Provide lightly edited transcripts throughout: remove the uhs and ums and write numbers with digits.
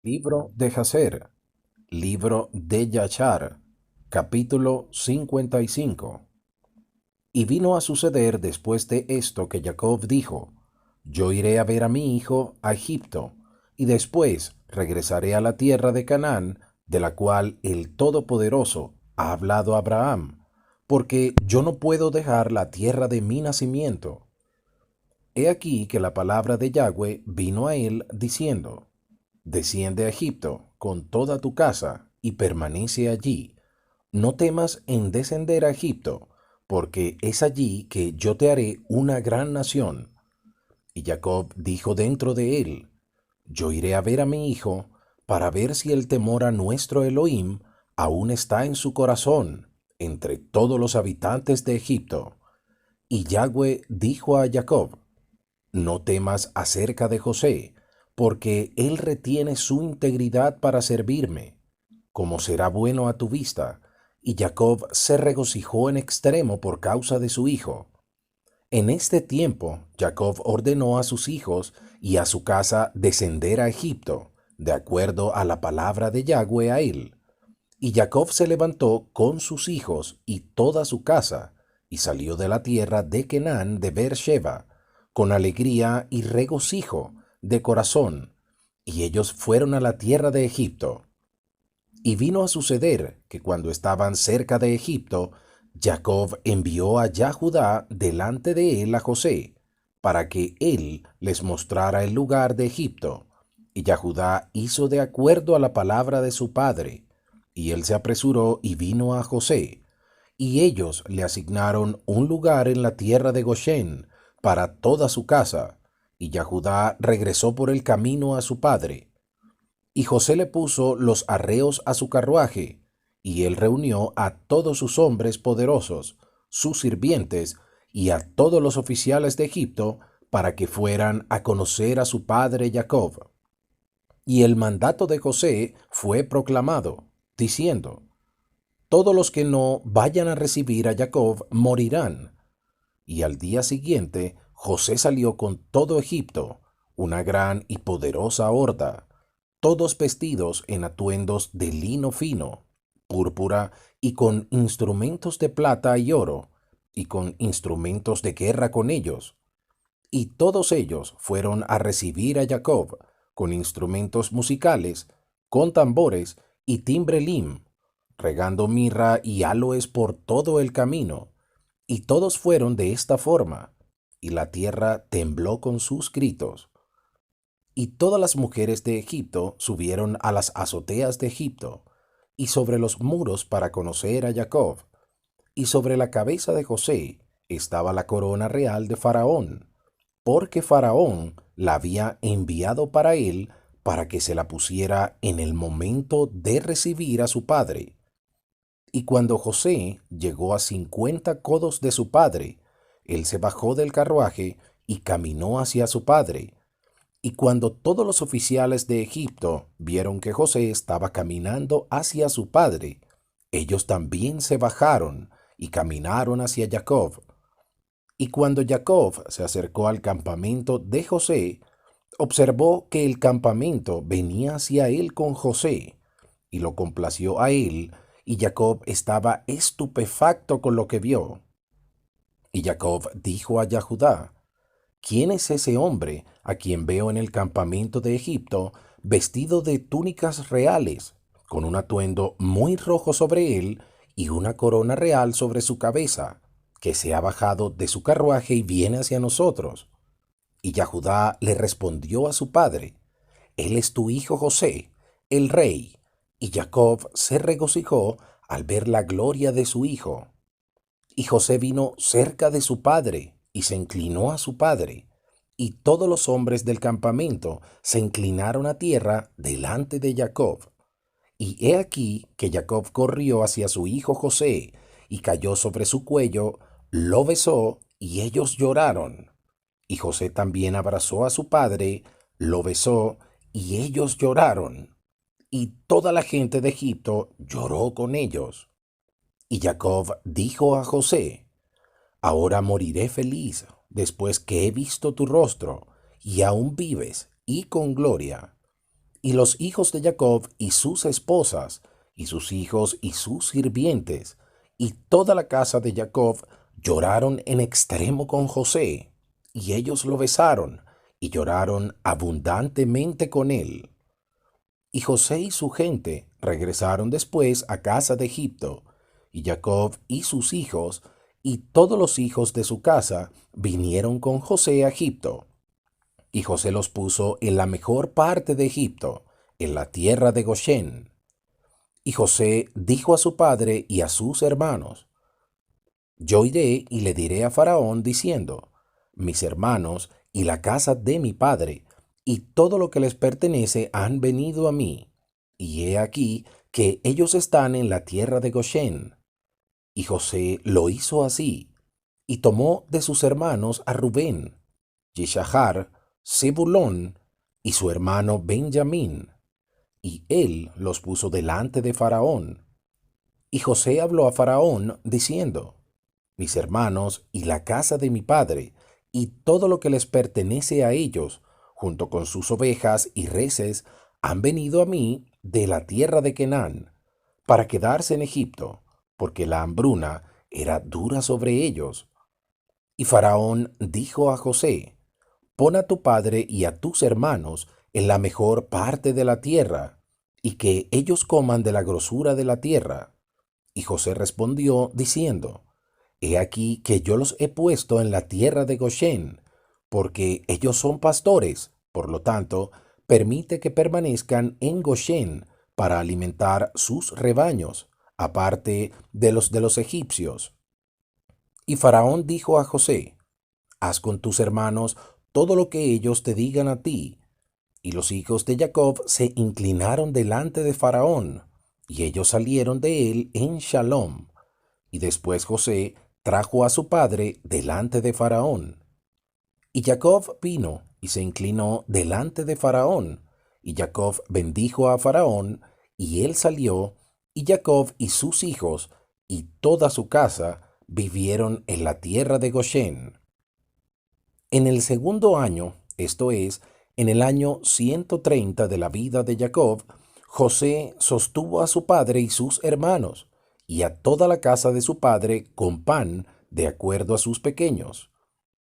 Libro de Jacer, libro de Yachar, capítulo 55. Y vino a suceder después de esto que Jacob dijo, Yo iré a ver a mi hijo a Egipto, y después regresaré a la tierra de Canaán, de la cual el Todopoderoso ha hablado a Abraham, porque yo no puedo dejar la tierra de mi nacimiento. He aquí que la palabra de Yahweh vino a él diciendo, Desciende a Egipto con toda tu casa y permanece allí. No temas en descender a Egipto, porque es allí que yo te haré una gran nación. Y Jacob dijo dentro de él, Yo iré a ver a mi hijo, para ver si el temor a nuestro Elohim aún está en su corazón entre todos los habitantes de Egipto. Y Yahweh dijo a Jacob, no temas acerca de José, porque él retiene su integridad para servirme, como será bueno a tu vista. Y Jacob se regocijó en extremo por causa de su hijo. En este tiempo, Jacob ordenó a sus hijos y a su casa descender a Egipto, de acuerdo a la palabra de Yahweh a él. Y Jacob se levantó con sus hijos y toda su casa, y salió de la tierra de Canaán de Beer-sheba, con alegría y regocijo de corazón, y ellos fueron a la tierra de Egipto. Y vino a suceder que cuando estaban cerca de Egipto, Jacob envió a Judá delante de él a José, para que él les mostrara el lugar de Egipto. Y Judá hizo de acuerdo a la palabra de su padre, y él se apresuró y vino a José, y ellos le asignaron un lugar en la tierra de Goshen para toda su casa, y Judá regresó por el camino a su padre. Y José le puso los arreos a su carruaje, y él reunió a todos sus hombres poderosos, sus sirvientes, y a todos los oficiales de Egipto, para que fueran a conocer a su padre Jacob. Y el mandato de José fue proclamado, diciendo, Todos los que no vayan a recibir a Jacob morirán. Y al día siguiente José salió con todo Egipto, una gran y poderosa horda, todos vestidos en atuendos de lino fino, púrpura y con instrumentos de plata y oro, y con instrumentos de guerra con ellos. Y todos ellos fueron a recibir a Jacob, con instrumentos musicales, con tambores y timbrelim, regando mirra y áloes por todo el camino. Y todos fueron de esta forma, y la tierra tembló con sus gritos. Y todas las mujeres de Egipto subieron a las azoteas de Egipto, y sobre los muros para conocer a Jacob. Y sobre la cabeza de José estaba la corona real de Faraón, porque Faraón la había enviado para él para que se la pusiera en el momento de recibir a su padre. Y cuando José llegó a 50 codos de su padre, él se bajó del carruaje y caminó hacia su padre. Y cuando todos los oficiales de Egipto vieron que José estaba caminando hacia su padre, ellos también se bajaron y caminaron hacia Jacob. Y cuando Jacob se acercó al campamento de José, observó que el campamento venía hacia él con José, y lo complació a él, y Jacob estaba estupefacto con lo que vio. Y Jacob dijo a Judá, ¿quién es ese hombre a quien veo en el campamento de Egipto, vestido de túnicas reales, con un atuendo muy rojo sobre él y una corona real sobre su cabeza, que se ha bajado de su carruaje y viene hacia nosotros? Y Judá le respondió a su padre, Él es tu hijo José, el rey. Y Jacob se regocijó al ver la gloria de su hijo. Y José vino cerca de su padre y se inclinó a su padre. Y todos los hombres del campamento se inclinaron a tierra delante de Jacob. Y he aquí que Jacob corrió hacia su hijo José y cayó sobre su cuello, lo besó y ellos lloraron. Y José también abrazó a su padre, lo besó y ellos lloraron. Y toda la gente de Egipto lloró con ellos. Y Jacob dijo a José, Ahora moriré feliz después que he visto tu rostro, y aún vives, y con gloria. Y los hijos de Jacob y sus esposas, y sus hijos y sus sirvientes, y toda la casa de Jacob lloraron en extremo con José, y ellos lo besaron, y lloraron abundantemente con él. Y José y su gente regresaron después a casa de Egipto, y Jacob y sus hijos, y todos los hijos de su casa, vinieron con José a Egipto. Y José los puso en la mejor parte de Egipto, en la tierra de Gosén. Y José dijo a su padre y a sus hermanos: Yo iré y le diré a Faraón diciendo: Mis hermanos y la casa de mi padre y todo lo que les pertenece han venido a mí, y he aquí que ellos están en la tierra de Gosén. Y José lo hizo así, y tomó de sus hermanos a Rubén, Yishahar, Zebulón y su hermano Benjamín, y él los puso delante de Faraón. Y José habló a Faraón diciendo: Mis hermanos y la casa de mi padre, y todo lo que les pertenece a ellos, junto con sus ovejas y reses, han venido a mí de la tierra de Canaán, para quedarse en Egipto, porque la hambruna era dura sobre ellos. Y Faraón dijo a José: Pon a tu padre y a tus hermanos en la mejor parte de la tierra, y que ellos coman de la grosura de la tierra. Y José respondió diciendo: He aquí que yo los he puesto en la tierra de Gosén, porque ellos son pastores, por lo tanto, permite que permanezcan en Gosén para alimentar sus rebaños, aparte de los egipcios. Y Faraón dijo a José: Haz con tus hermanos todo lo que ellos te digan a ti. Y los hijos de Jacob se inclinaron delante de Faraón, y ellos salieron de él en Shalom. Y después José trajo a su padre delante de Faraón. Y Jacob vino y se inclinó delante de Faraón. Y Jacob bendijo a Faraón, y él salió, y Jacob y sus hijos y toda su casa vivieron en la tierra de Gosén. En el segundo año, esto es, en el año 130 de la vida de Jacob, José sostuvo a su padre y sus hermanos, y a toda la casa de su padre con pan de acuerdo a sus pequeños,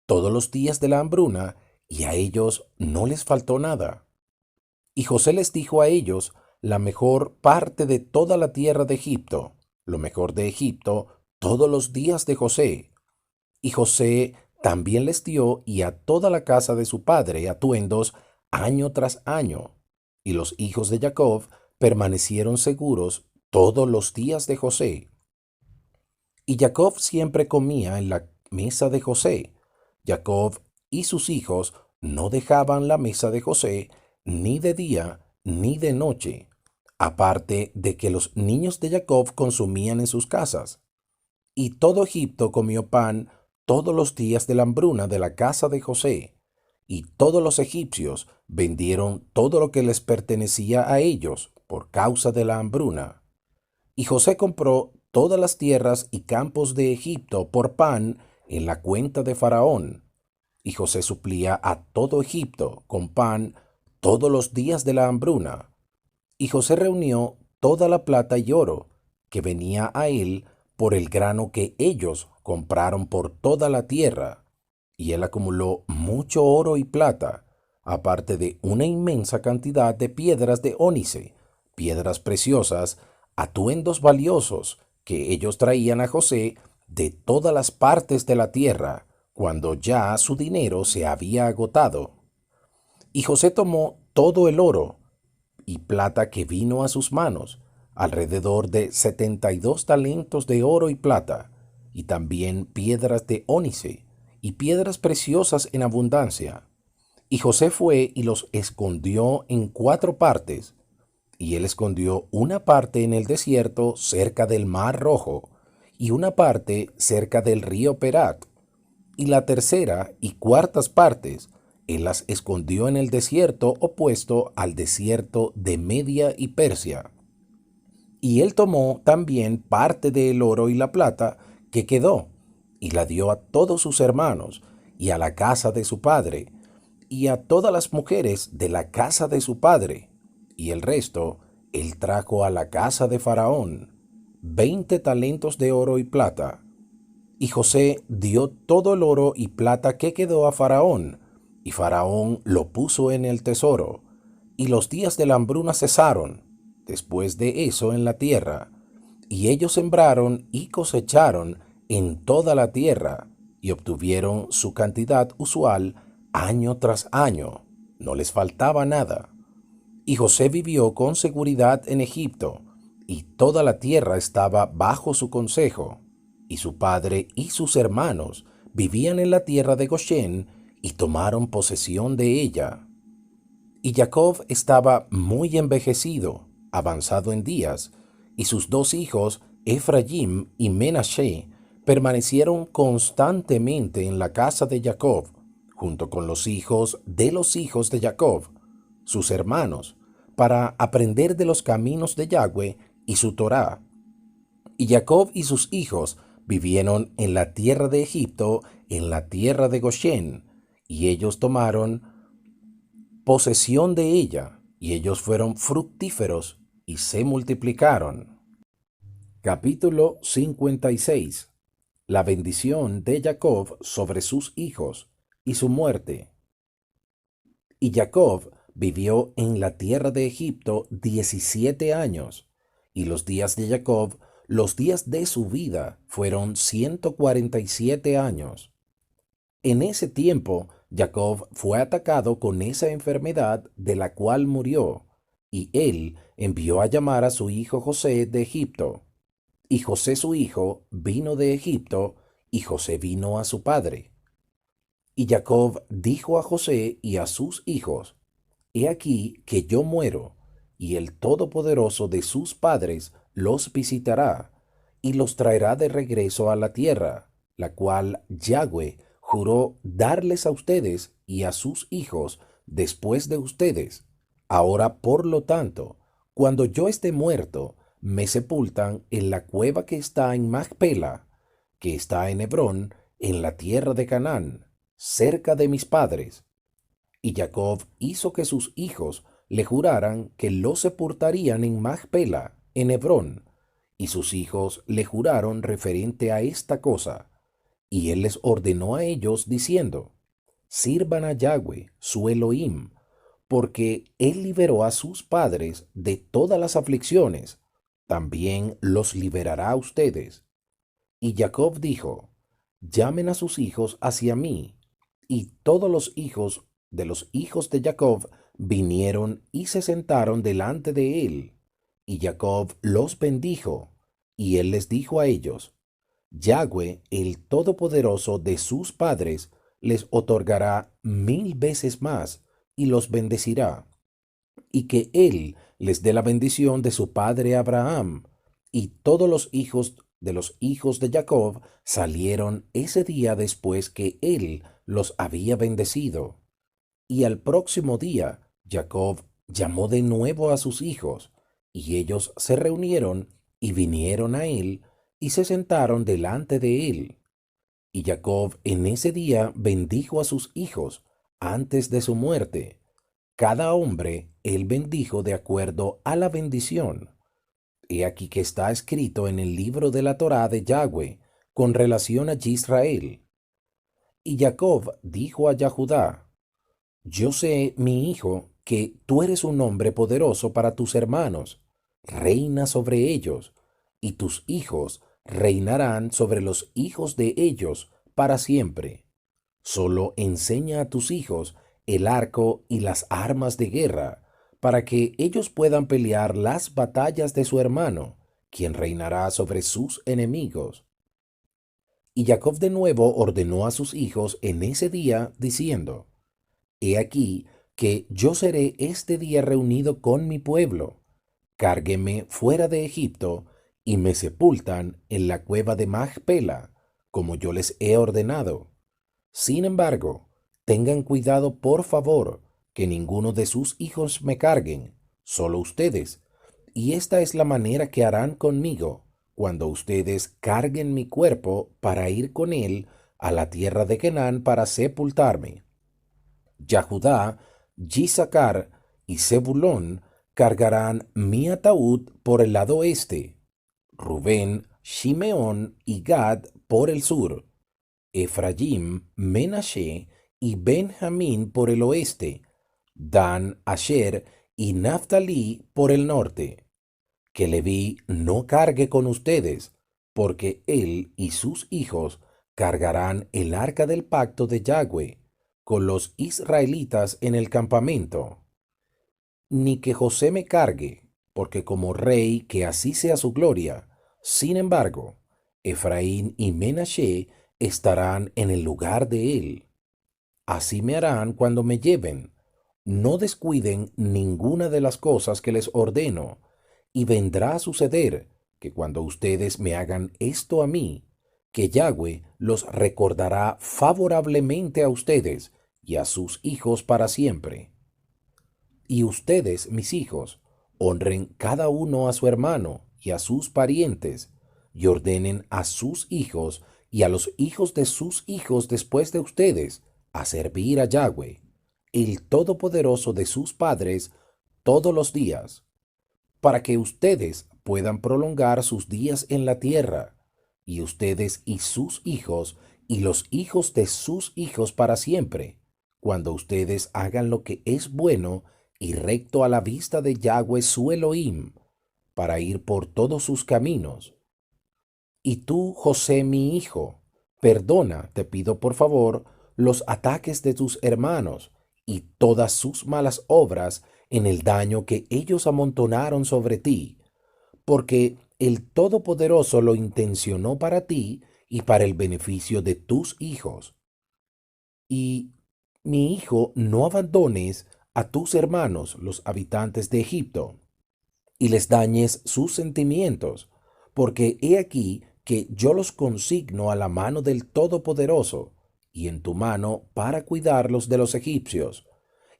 todos los días de la hambruna, y a ellos no les faltó nada. Y José les dijo a ellos la mejor parte de toda la tierra de Egipto, lo mejor de Egipto, todos los días de José. Y José también les dio y a toda la casa de su padre atuendos año tras año. Y los hijos de Jacob permanecieron seguros todos los días de José. Y Jacob siempre comía en la mesa de José. Jacob y sus hijos no dejaban la mesa de José ni de día ni de noche, aparte de que los niños de Jacob consumían en sus casas. Y todo Egipto comió pan todos los días de la hambruna de la casa de José, y todos los egipcios vendieron todo lo que les pertenecía a ellos por causa de la hambruna. Y José compró todas las tierras y campos de Egipto por pan en la cuenta de Faraón. Y José suplía a todo Egipto con pan todos los días de la hambruna. Y José reunió toda la plata y oro que venía a él por el grano que ellos compraron por toda la tierra. Y él acumuló mucho oro y plata, aparte de una inmensa cantidad de piedras de ónice, piedras preciosas, atuendos valiosos que ellos traían a José de todas las partes de la tierra, cuando ya su dinero se había agotado. Y José tomó todo el oro y plata que vino a sus manos, alrededor de 72 talentos de oro y plata, y también piedras de ónice y piedras preciosas en abundancia. Y José fue y los escondió en 4 partes, y él escondió una parte en el desierto cerca del Mar Rojo, y una parte cerca del río Perat, y la tercera y cuartas partes él las escondió en el desierto opuesto al desierto de Media y Persia. Y él tomó también parte del oro y la plata que quedó, y la dio a todos sus hermanos, y a la casa de su padre, y a todas las mujeres de la casa de su padre, y el resto él trajo a la casa de Faraón, 20 talentos de oro y plata. Y José dio todo el oro y plata que quedó a Faraón, y Faraón lo puso en el tesoro. Y los días de la hambruna cesaron, después de eso en la tierra. Y ellos sembraron y cosecharon en toda la tierra, y obtuvieron su cantidad usual año tras año. No les faltaba nada. Y José vivió con seguridad en Egipto, y toda la tierra estaba bajo su consejo. Y su padre y sus hermanos vivían en la tierra de Gosén, y tomaron posesión de ella. Y Jacob estaba muy envejecido, avanzado en días, y sus dos hijos, Efraín y Menashe, permanecieron constantemente en la casa de Jacob, junto con los hijos de Jacob, sus hermanos, para aprender de los caminos de Yahweh y su Torá. Y Jacob y sus hijos vivieron en la tierra de Egipto, en la tierra de Gosén, y ellos tomaron posesión de ella, y ellos fueron fructíferos y se multiplicaron. Capítulo 56. La bendición de Jacob sobre sus hijos y su muerte. Y Jacob vivió en la tierra de Egipto 17 años, y los días de Jacob, los días de su vida, fueron 147 años. En ese tiempo, Jacob fue atacado con esa enfermedad de la cual murió, y él envió a llamar a su hijo José de Egipto. Y José su hijo vino de Egipto, y José vino a su padre. Y Jacob dijo a José y a sus hijos: He aquí que yo muero, y el Todopoderoso de sus padres los visitará, y los traerá de regreso a la tierra, la cual Yahweh juró darles a ustedes y a sus hijos después de ustedes. Ahora, por lo tanto, cuando yo esté muerto, me sepultan en la cueva que está en Macpela, que está en Hebrón, en la tierra de Canaán, cerca de mis padres. Y Jacob hizo que sus hijos le juraran que lo sepultarían en Macpela, en Hebrón, y sus hijos le juraron referente a esta cosa. Y él les ordenó a ellos diciendo: Sirvan a Yahweh, su Elohim, porque él liberó a sus padres de todas las aflicciones, también los liberará a ustedes. Y Jacob dijo: Llamen a sus hijos hacia mí. Y todos los hijos de Jacob vinieron y se sentaron delante de él. Y Jacob los bendijo, y él les dijo a ellos: Yahweh, el Todopoderoso de sus padres, les otorgará 1000 veces más y los bendecirá, y que él les dé la bendición de su padre Abraham. Y todos los hijos de Jacob salieron ese día después que él los había bendecido. Y al próximo día Jacob llamó de nuevo a sus hijos, y ellos se reunieron y vinieron a él y se sentaron delante de él. Y Jacob en ese día bendijo a sus hijos antes de su muerte. Cada hombre él bendijo de acuerdo a la bendición. He aquí que está escrito en el libro de la Torá de Yahweh con relación a Israel. Y Jacob dijo a Judá: Yo sé, mi hijo, que tú eres un hombre poderoso para tus hermanos. Reina sobre ellos, y tus hijos reinarán sobre los hijos de ellos para siempre. Solo enseña a tus hijos el arco y las armas de guerra, para que ellos puedan pelear las batallas de su hermano, quien reinará sobre sus enemigos. Y Jacob de nuevo ordenó a sus hijos en ese día, diciendo: He aquí que yo seré este día reunido con mi pueblo. Cárguenme fuera de Egipto y me sepultan en la cueva de Macpela, como yo les he ordenado. Sin embargo, tengan cuidado, por favor, que ninguno de sus hijos me carguen, solo ustedes. Y esta es la manera que harán conmigo cuando ustedes carguen mi cuerpo para ir con él a la tierra de Canaán para sepultarme. Judá, Isacar y Zebulón cargarán mi ataúd por el lado este, Rubén, Shimeón y Gad por el sur, Efraín, Menashe y Benjamín por el oeste, Dan, Asher y Naftalí por el norte. Que Leví no cargue con ustedes, porque él y sus hijos cargarán el arca del pacto de Yahweh con los israelitas en el campamento. Ni que José me cargue, porque como rey que así sea su gloria. Sin embargo, Efraín y Menashe estarán en el lugar de él. Así me harán cuando me lleven. No descuiden ninguna de las cosas que les ordeno, y vendrá a suceder que cuando ustedes me hagan esto a mí, que Yahweh los recordará favorablemente a ustedes y a sus hijos para siempre. Y ustedes, mis hijos, honren cada uno a su hermano y a sus parientes, y ordenen a sus hijos y a los hijos de sus hijos después de ustedes a servir a Yahweh, el Todopoderoso de sus padres, todos los días, para que ustedes puedan prolongar sus días en la tierra, y ustedes y sus hijos y los hijos de sus hijos para siempre, cuando ustedes hagan lo que es bueno y recto a la vista de Yahweh su Elohim, para ir por todos sus caminos. Y tú, José, mi hijo, perdona, te pido por favor, los ataques de tus hermanos y todas sus malas obras en el daño que ellos amontonaron sobre ti, porque el Todopoderoso lo intencionó para ti y para el beneficio de tus hijos. Y, mi hijo, no abandones a tus hermanos, los habitantes de Egipto, y les dañes sus sentimientos, porque he aquí que yo los consigno a la mano del Todopoderoso, y en tu mano para cuidarlos de los egipcios.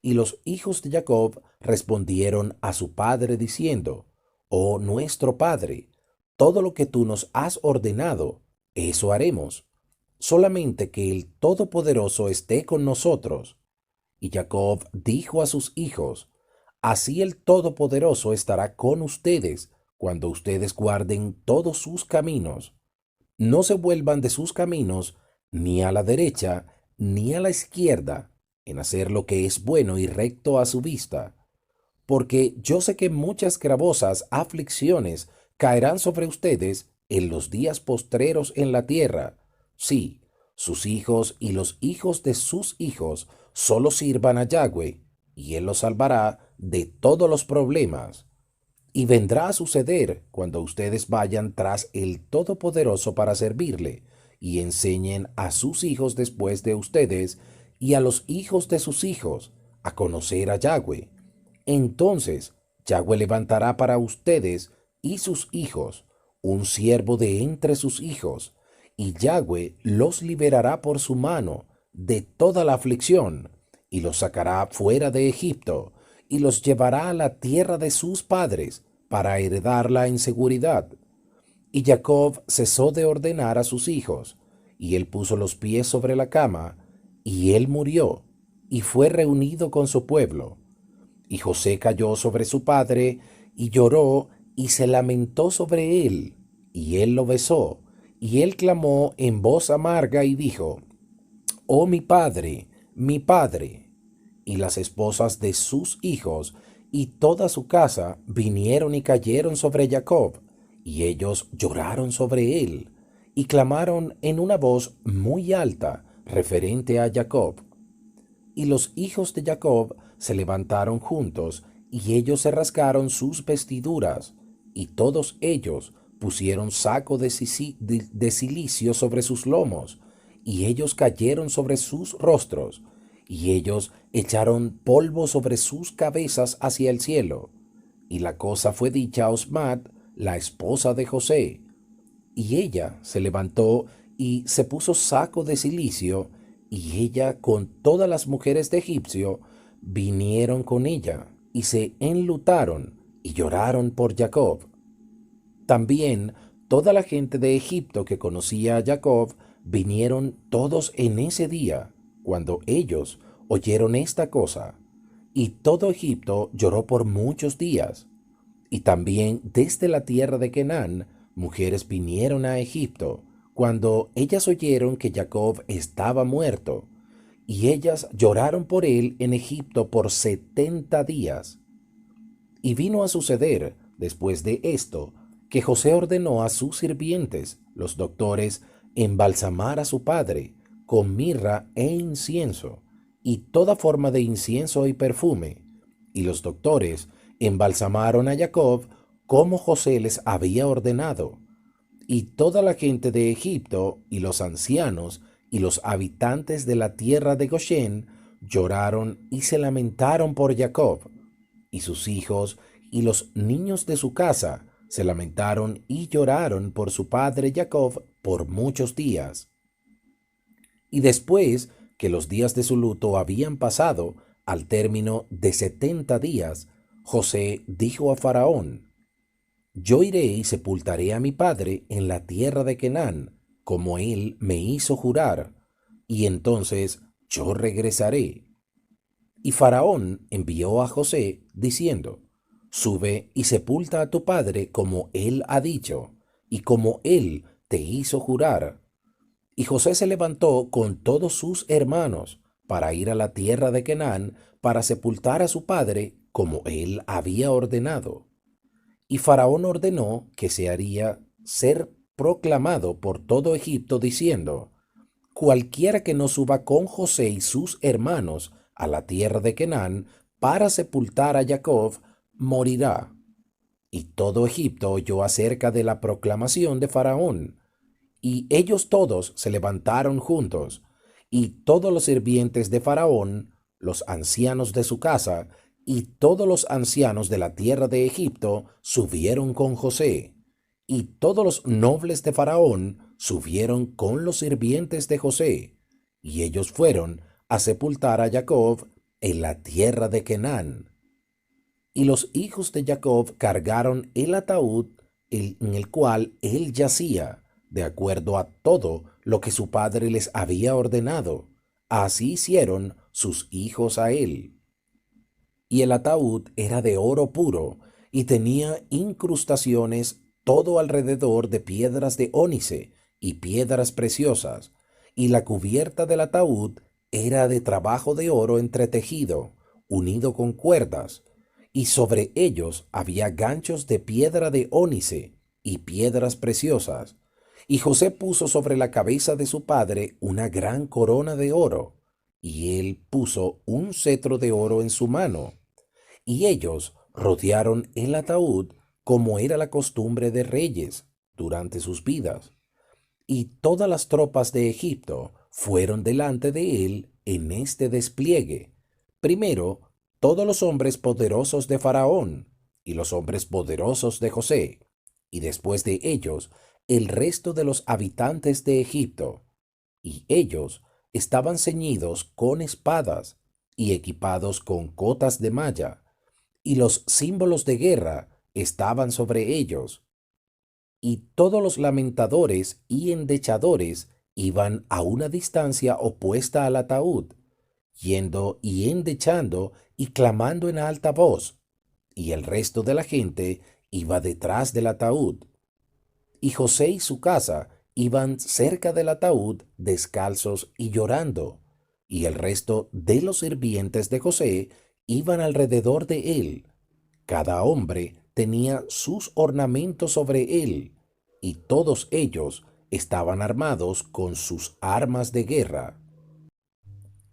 Y los hijos de Jacob respondieron a su padre diciendo, Oh nuestro padre, todo lo que tú nos has ordenado, eso haremos. Solamente que el Todopoderoso esté con nosotros. Y Jacob dijo a sus hijos, Así el Todopoderoso estará con ustedes cuando ustedes guarden todos sus caminos. No se vuelvan de sus caminos ni a la derecha ni a la izquierda en hacer lo que es bueno y recto a su vista, porque yo sé que muchas gravosas aflicciones caerán sobre ustedes en los días postreros en la tierra. Sí, sus hijos y los hijos de sus hijos solo sirvan a Yahweh, y Él los salvará de todos los problemas. Y vendrá a suceder cuando ustedes vayan tras el Todopoderoso para servirle, y enseñen a sus hijos después de ustedes y a los hijos de sus hijos a conocer a Yahweh. Entonces Yahweh levantará para ustedes y sus hijos un siervo de entre sus hijos, y Yahweh los liberará por su mano de toda la aflicción, y los sacará fuera de Egipto, y los llevará a la tierra de sus padres para heredarla en seguridad. Y Jacob cesó de ordenar a sus hijos, y él puso los pies sobre la cama, y él murió, y fue reunido con su pueblo. Y José cayó sobre su padre, y lloró, y se lamentó sobre él, y él lo besó, y él clamó en voz amarga y dijo, Oh mi padre. Y las esposas de sus hijos y toda su casa vinieron y cayeron sobre Jacob, y ellos lloraron sobre él, y clamaron en una voz muy alta referente a Jacob. Y los hijos de Jacob se levantaron juntos, y ellos se rasgaron sus vestiduras, y todos ellos pusieron saco de cilicio sobre sus lomos, y ellos cayeron sobre sus rostros, y ellos echaron polvo sobre sus cabezas hacia el cielo. Y la cosa fue dicha a Osmat, la esposa de José, y ella se levantó y se puso saco de cilicio, y ella con todas las mujeres de Egipcio vinieron con ella, y se enlutaron y lloraron por Jacob. También toda la gente de Egipto que conocía a Jacob vinieron todos en ese día, cuando ellos oyeron esta cosa, Y todo Egipto lloró por muchos días. Y también desde la tierra de Canaán, mujeres vinieron a Egipto, cuando ellas oyeron que Jacob estaba muerto, y ellas lloraron por él en Egipto por 70 días. Y vino a suceder, después de esto, que José ordenó a sus sirvientes, los doctores, embalsamar a su padre con mirra e incienso, y toda forma de incienso y perfume. Y los doctores embalsamaron a Jacob como José les había ordenado. Y toda la gente de Egipto, y los ancianos, y los habitantes de la tierra de Goshen, lloraron y se lamentaron por Jacob. Y sus hijos y los niños de su casa se lamentaron y lloraron por su padre Jacob por muchos días. Y después que los días de su luto habían pasado, al término de 70 días, José dijo a Faraón: Yo iré y sepultaré a mi padre en la tierra de Canaán, como él me hizo jurar, y entonces yo regresaré. Y Faraón envió a José diciendo: Sube y sepulta a tu padre como él ha dicho, y como él te hizo jurar. Y José se levantó con todos sus hermanos para ir a la tierra de Canaán para sepultar a su padre como él había ordenado. Y Faraón ordenó que se haría ser proclamado por todo Egipto diciendo: Cualquiera que no suba con José y sus hermanos a la tierra de Canaán para sepultar a Jacob, morirá. Y todo Egipto oyó acerca de la proclamación de Faraón, y ellos todos se levantaron juntos, y todos los sirvientes de Faraón, los ancianos de su casa, y todos los ancianos de la tierra de Egipto subieron con José, y todos los nobles de Faraón subieron con los sirvientes de José, y ellos fueron a sepultar a Jacob en la tierra de Canaán. Y los hijos de Jacob cargaron el ataúd en el cual él yacía, de acuerdo a todo lo que su padre les había ordenado. Así hicieron sus hijos a él. Y el ataúd era de oro puro, y tenía incrustaciones todo alrededor de piedras de ónice y piedras preciosas, y la cubierta del ataúd era de trabajo de oro entretejido, unido con cuerdas, y sobre ellos había ganchos de piedra de ónice y piedras preciosas. Y José puso sobre la cabeza de su padre una gran corona de oro, y él puso un cetro de oro en su mano. Y ellos rodearon el ataúd como era la costumbre de reyes durante sus vidas. Y todas las tropas de Egipto fueron delante de él en este despliegue. Primero, todos los hombres poderosos de Faraón y los hombres poderosos de José, y después de ellos, el resto de los habitantes de Egipto. Y ellos estaban ceñidos con espadas y equipados con cotas de malla, y los símbolos de guerra estaban sobre ellos. Y todos los lamentadores y endechadores iban a una distancia opuesta al ataúd, yendo y endechando y clamando en alta voz, y el resto de la gente iba detrás del ataúd. Y José y su casa iban cerca del ataúd descalzos y llorando, y el resto de los sirvientes de José iban alrededor de él. Cada hombre tenía sus ornamentos sobre él, y todos ellos estaban armados con sus armas de guerra.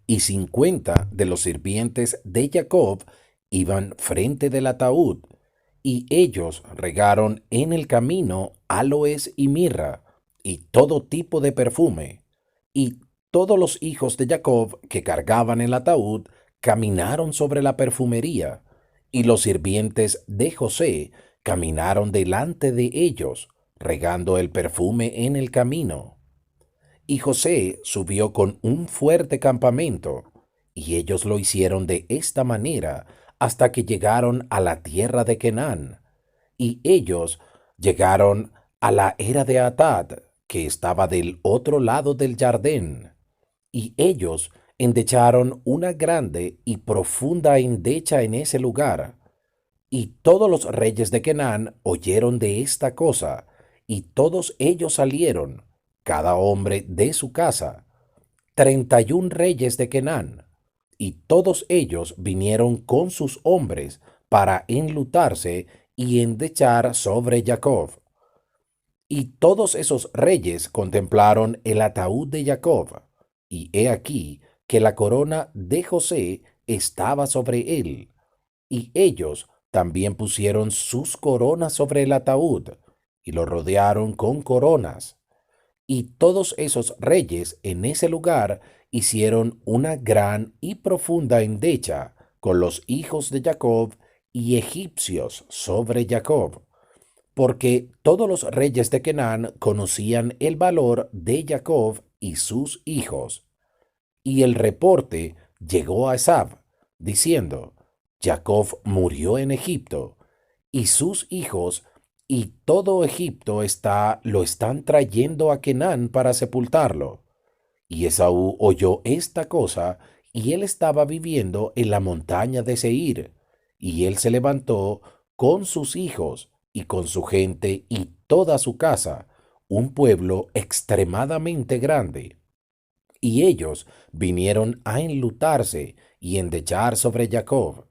Y 50 de los sirvientes de Jacob iban frente del ataúd, y ellos regaron en el camino aloes y mirra, y todo tipo de perfume. Y todos los hijos de Jacob que cargaban el ataúd caminaron sobre la perfumería, y los sirvientes de José caminaron delante de ellos, regando el perfume en el camino. Y José subió con un fuerte campamento, y ellos lo hicieron de esta manera hasta que llegaron a la tierra de Canaán. Y ellos llegaron a la era de Atad, que estaba del otro lado del Jardín. Y ellos Endecharon una grande y profunda endecha en ese lugar. Y todos los reyes de Canaán oyeron de esta cosa, y todos ellos salieron, cada hombre de su casa, 31 reyes de Canaán, y todos ellos vinieron con sus hombres para enlutarse y endechar sobre Jacob. Y todos esos reyes contemplaron el ataúd de Jacob, y he aquí que la corona de José estaba sobre él, y ellos también pusieron sus coronas sobre el ataúd, y lo rodearon con coronas. Y todos esos reyes en ese lugar hicieron una gran y profunda endecha con los hijos de Jacob y egipcios sobre Jacob, porque todos los reyes de Canaán conocían el valor de Jacob y sus hijos. Y el reporte llegó a Esab, diciendo, Jacob murió en Egipto, y sus hijos y todo Egipto lo están trayendo a Canaán para sepultarlo. Y Esaú oyó esta cosa, y él estaba viviendo en la montaña de Seir, y él se levantó con sus hijos y con su gente y toda su casa, un pueblo extremadamente grande. Y ellos vinieron a enlutarse y endechar sobre Jacob.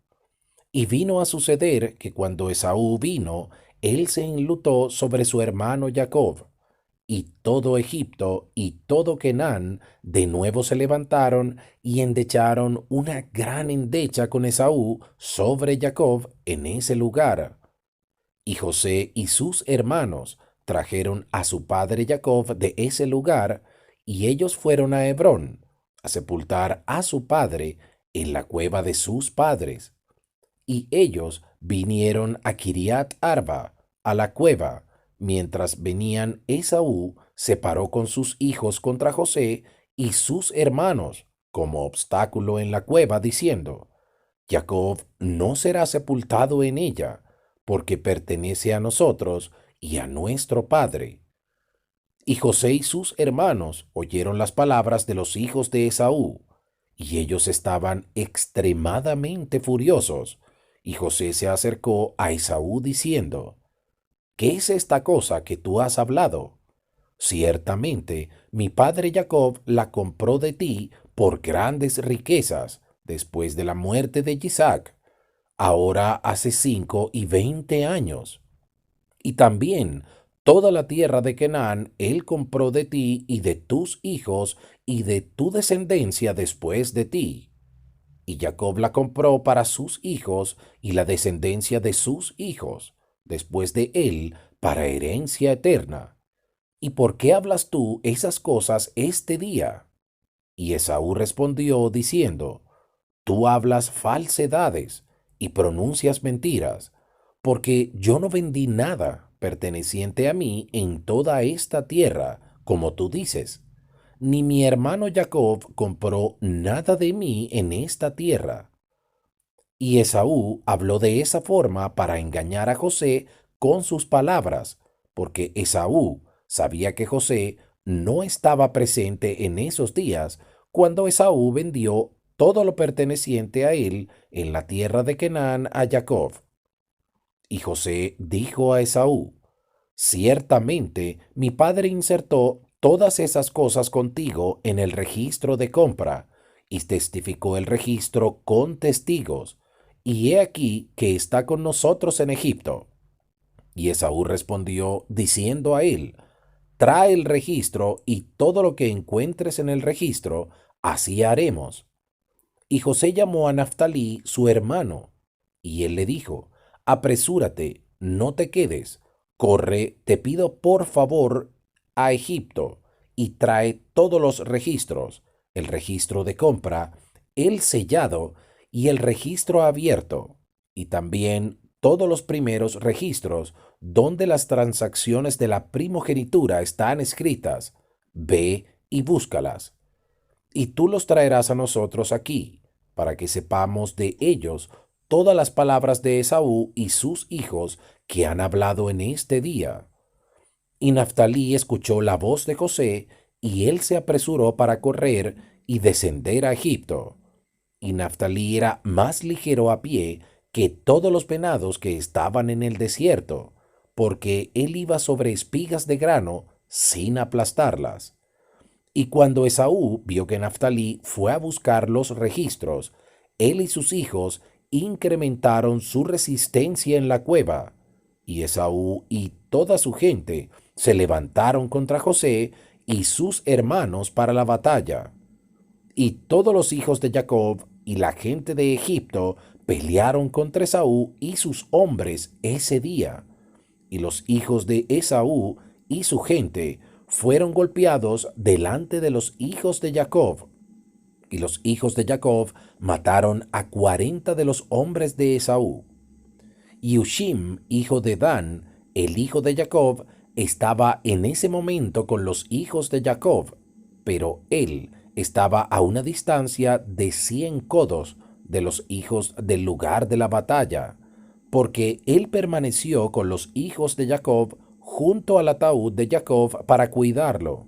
Y vino a suceder que cuando Esaú vino, él se enlutó sobre su hermano Jacob. Y todo Egipto y todo Canaán de nuevo se levantaron y endecharon una gran endecha con Esaú sobre Jacob en ese lugar. Y José y sus hermanos trajeron a su padre Jacob de ese lugar, y ellos fueron a Hebrón a sepultar a su padre en la cueva de sus padres. Y ellos vinieron a Kiriat Arba, a la cueva, mientras venían Esaú se paró con sus hijos contra José y sus hermanos como obstáculo en la cueva, diciendo, Jacob no será sepultado en ella, porque pertenece a nosotros y a nuestro padre. Y José y sus hermanos oyeron las palabras de los hijos de Esaú, y ellos estaban extremadamente furiosos. Y José se acercó a Esaú diciendo, ¿qué es esta cosa que tú has hablado? Ciertamente, mi padre Jacob la compró de ti por grandes riquezas después de la muerte de Isaac, ahora hace 5 y 20 años. Y también toda la tierra de Canaán él compró de ti y de tus hijos y de tu descendencia después de ti. Y Jacob la compró para sus hijos y la descendencia de sus hijos, después de él, para herencia eterna. ¿Y por qué hablas tú esas cosas este día? Y Esaú respondió diciendo, tú hablas falsedades y pronuncias mentiras, porque yo no vendí nada perteneciente a mí en toda esta tierra, como tú dices, ni mi hermano Jacob compró nada de mí en esta tierra. Y Esaú habló de esa forma para engañar a José con sus palabras, porque Esaú sabía que José no estaba presente en esos días cuando Esaú vendió todo lo perteneciente a él en la tierra de Canaán a Jacob. Y José dijo a Esaú, ciertamente mi padre insertó todas esas cosas contigo en el registro de compra, y testificó el registro con testigos, y he aquí que está con nosotros en Egipto. Y Esaú respondió diciendo a él, trae el registro y todo lo que encuentres en el registro, así haremos. Y José llamó a Naftalí su hermano, y él le dijo, apresúrate, no te quedes, corre, te pido por favor, a Egipto, y trae todos los registros, el registro de compra, el sellado y el registro abierto, y también todos los primeros registros donde las transacciones de la primogenitura están escritas. Ve y búscalas y tú los traerás a nosotros aquí, para que sepamos de ellos todas las palabras de Esaú y sus hijos que han hablado en este día. Y Naftalí escuchó la voz de José, y él se apresuró para correr y descender a Egipto. Y Naftalí era más ligero a pie que todos los venados que estaban en el desierto, porque él iba sobre espigas de grano sin aplastarlas. Y cuando Esaú vio que Naftalí fue a buscar los registros, él y sus hijos incrementaron su resistencia en la cueva, y Esaú y toda su gente se levantaron contra José y sus hermanos para la batalla. Y todos los hijos de Jacob y la gente de Egipto pelearon contra Esaú y sus hombres ese día. Y los hijos de Esaú y su gente fueron golpeados delante de los hijos de Jacob. Y los hijos de Jacob mataron a 40 de los hombres de Esaú. Y Hushim, hijo de Dan, el hijo de Jacob, estaba en ese momento con los hijos de Jacob, pero él estaba a una distancia de 100 codos de los hijos del lugar de la batalla, porque él permaneció con los hijos de Jacob junto al ataúd de Jacob para cuidarlo.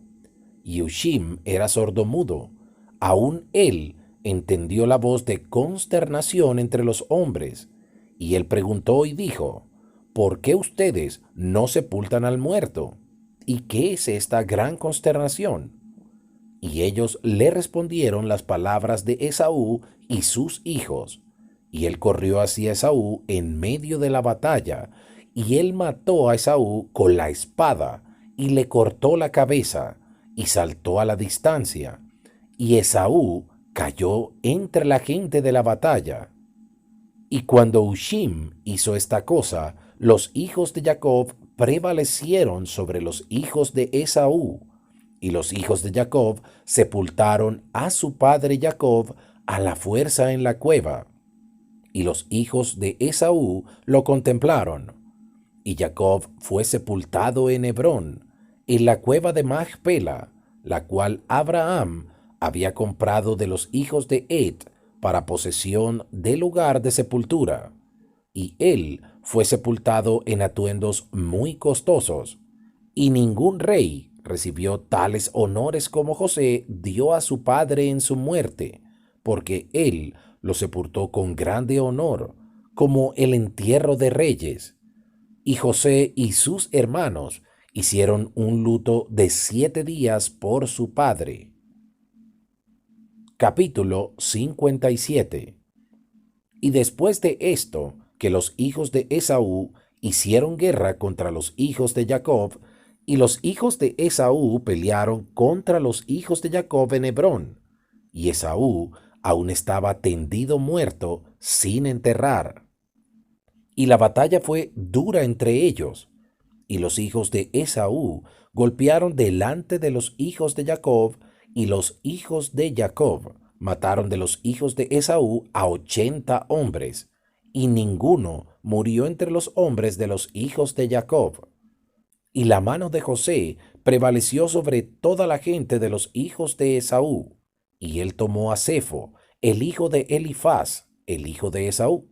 Y Hushim era sordomudo. Aún él entendió la voz de consternación entre los hombres. Y él preguntó y dijo, ¿por qué ustedes no sepultan al muerto? ¿Y qué es esta gran consternación? Y ellos le respondieron las palabras de Esaú y sus hijos. Y él corrió hacia Esaú en medio de la batalla, y él mató a Esaú con la espada, y le cortó la cabeza, y saltó a la distancia. Y Esaú cayó entre la gente de la batalla. Y cuando Hushim hizo esta cosa, los hijos de Jacob prevalecieron sobre los hijos de Esaú, y los hijos de Jacob sepultaron a su padre Jacob a la fuerza en la cueva. Y los hijos de Esaú lo contemplaron. Y Jacob fue sepultado en Hebrón, en la cueva de Macpela, la cual Abraham había comprado de los hijos de Ed para posesión del lugar de sepultura. Y él fue sepultado en atuendos muy costosos. Y ningún rey recibió tales honores como José dio a su padre en su muerte, porque él lo sepultó con grande honor, como el entierro de reyes. Y José y sus hermanos hicieron un luto de 7 días por su padre. Capítulo 57. Y después de esto, que los hijos de Esaú hicieron guerra contra los hijos de Jacob, y los hijos de Esaú pelearon contra los hijos de Jacob en Hebrón, y Esaú aún estaba tendido muerto sin enterrar. Y la batalla fue dura entre ellos, y los hijos de Esaú golpearon delante de los hijos de Jacob, y los hijos de Jacob mataron de los hijos de Esaú a 80 hombres, y ninguno murió entre los hombres de los hijos de Jacob. Y la mano de José prevaleció sobre toda la gente de los hijos de Esaú, y él tomó a Sefo, el hijo de Elifaz, el hijo de Esaú,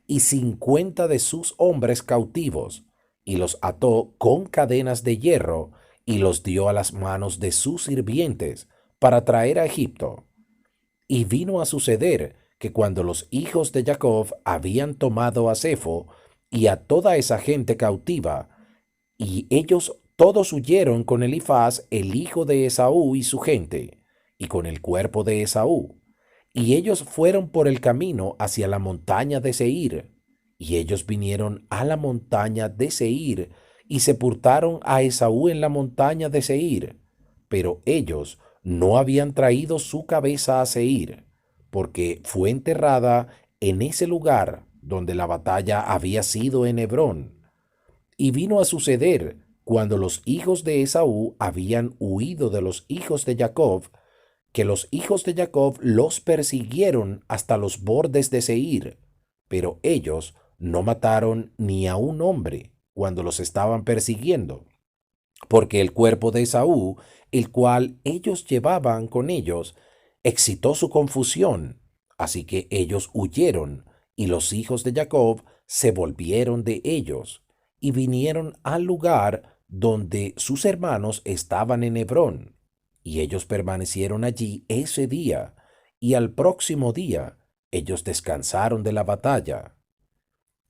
y 50 de sus hombres cautivos, y los ató con cadenas de hierro, y los dio a las manos de sus sirvientes para traer a Egipto. Y vino a suceder que cuando los hijos de Jacob habían tomado a Sefo y a toda esa gente cautiva, y ellos todos huyeron con Elifaz, el hijo de Esaú, y su gente, y con el cuerpo de Esaú. Y ellos fueron por el camino hacia la montaña de Seir. Y ellos vinieron a la montaña de Seir, y sepultaron a Esaú en la montaña de Seir. Pero ellos no habían traído su cabeza a Seir, porque fue enterrada en ese lugar donde la batalla había sido en Hebrón. Y vino a suceder, cuando los hijos de Esaú habían huido de los hijos de Jacob, que los hijos de Jacob los persiguieron hasta los bordes de Seir, pero ellos no mataron ni a un hombre cuando los estaban persiguiendo, porque el cuerpo de Esaú, el cual ellos llevaban con ellos, excitó su confusión, así que ellos huyeron, y los hijos de Jacob se volvieron de ellos, y vinieron al lugar donde sus hermanos estaban en Hebrón. Y ellos permanecieron allí ese día, y al próximo día ellos descansaron de la batalla.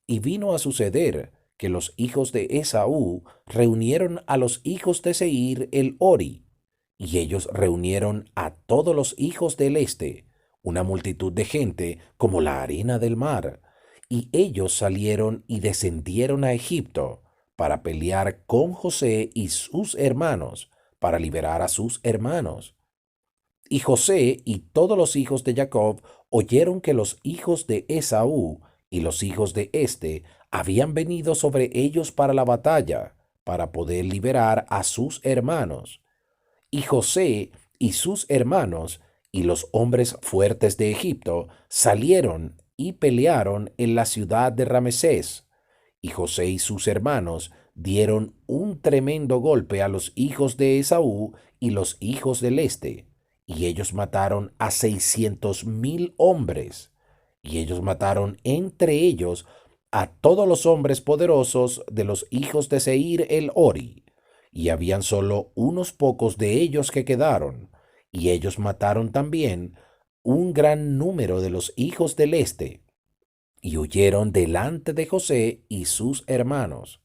Y vino a suceder que los hijos de Esaú reunieron a los hijos de Seir el Ori, y ellos reunieron a todos los hijos del este, una multitud de gente como la arena del mar, y ellos salieron y descendieron a Egipto para pelear con José y sus hermanos, para liberar a sus hermanos. Y José y todos los hijos de Jacob oyeron que los hijos de Esaú y los hijos de éste habían venido sobre ellos para la batalla, para poder liberar a sus hermanos. Y José y sus hermanos y los hombres fuertes de Egipto salieron y pelearon en la ciudad de Ramesés. Y José y sus hermanos dieron un tremendo golpe a los hijos de Esaú y los hijos del este, y ellos mataron a 600,000 hombres, y ellos mataron entre ellos a todos los hombres poderosos de los hijos de Seir el Ori, y habían solo unos pocos de ellos que quedaron, y ellos mataron también un gran número de los hijos del este, y huyeron delante de José y sus hermanos.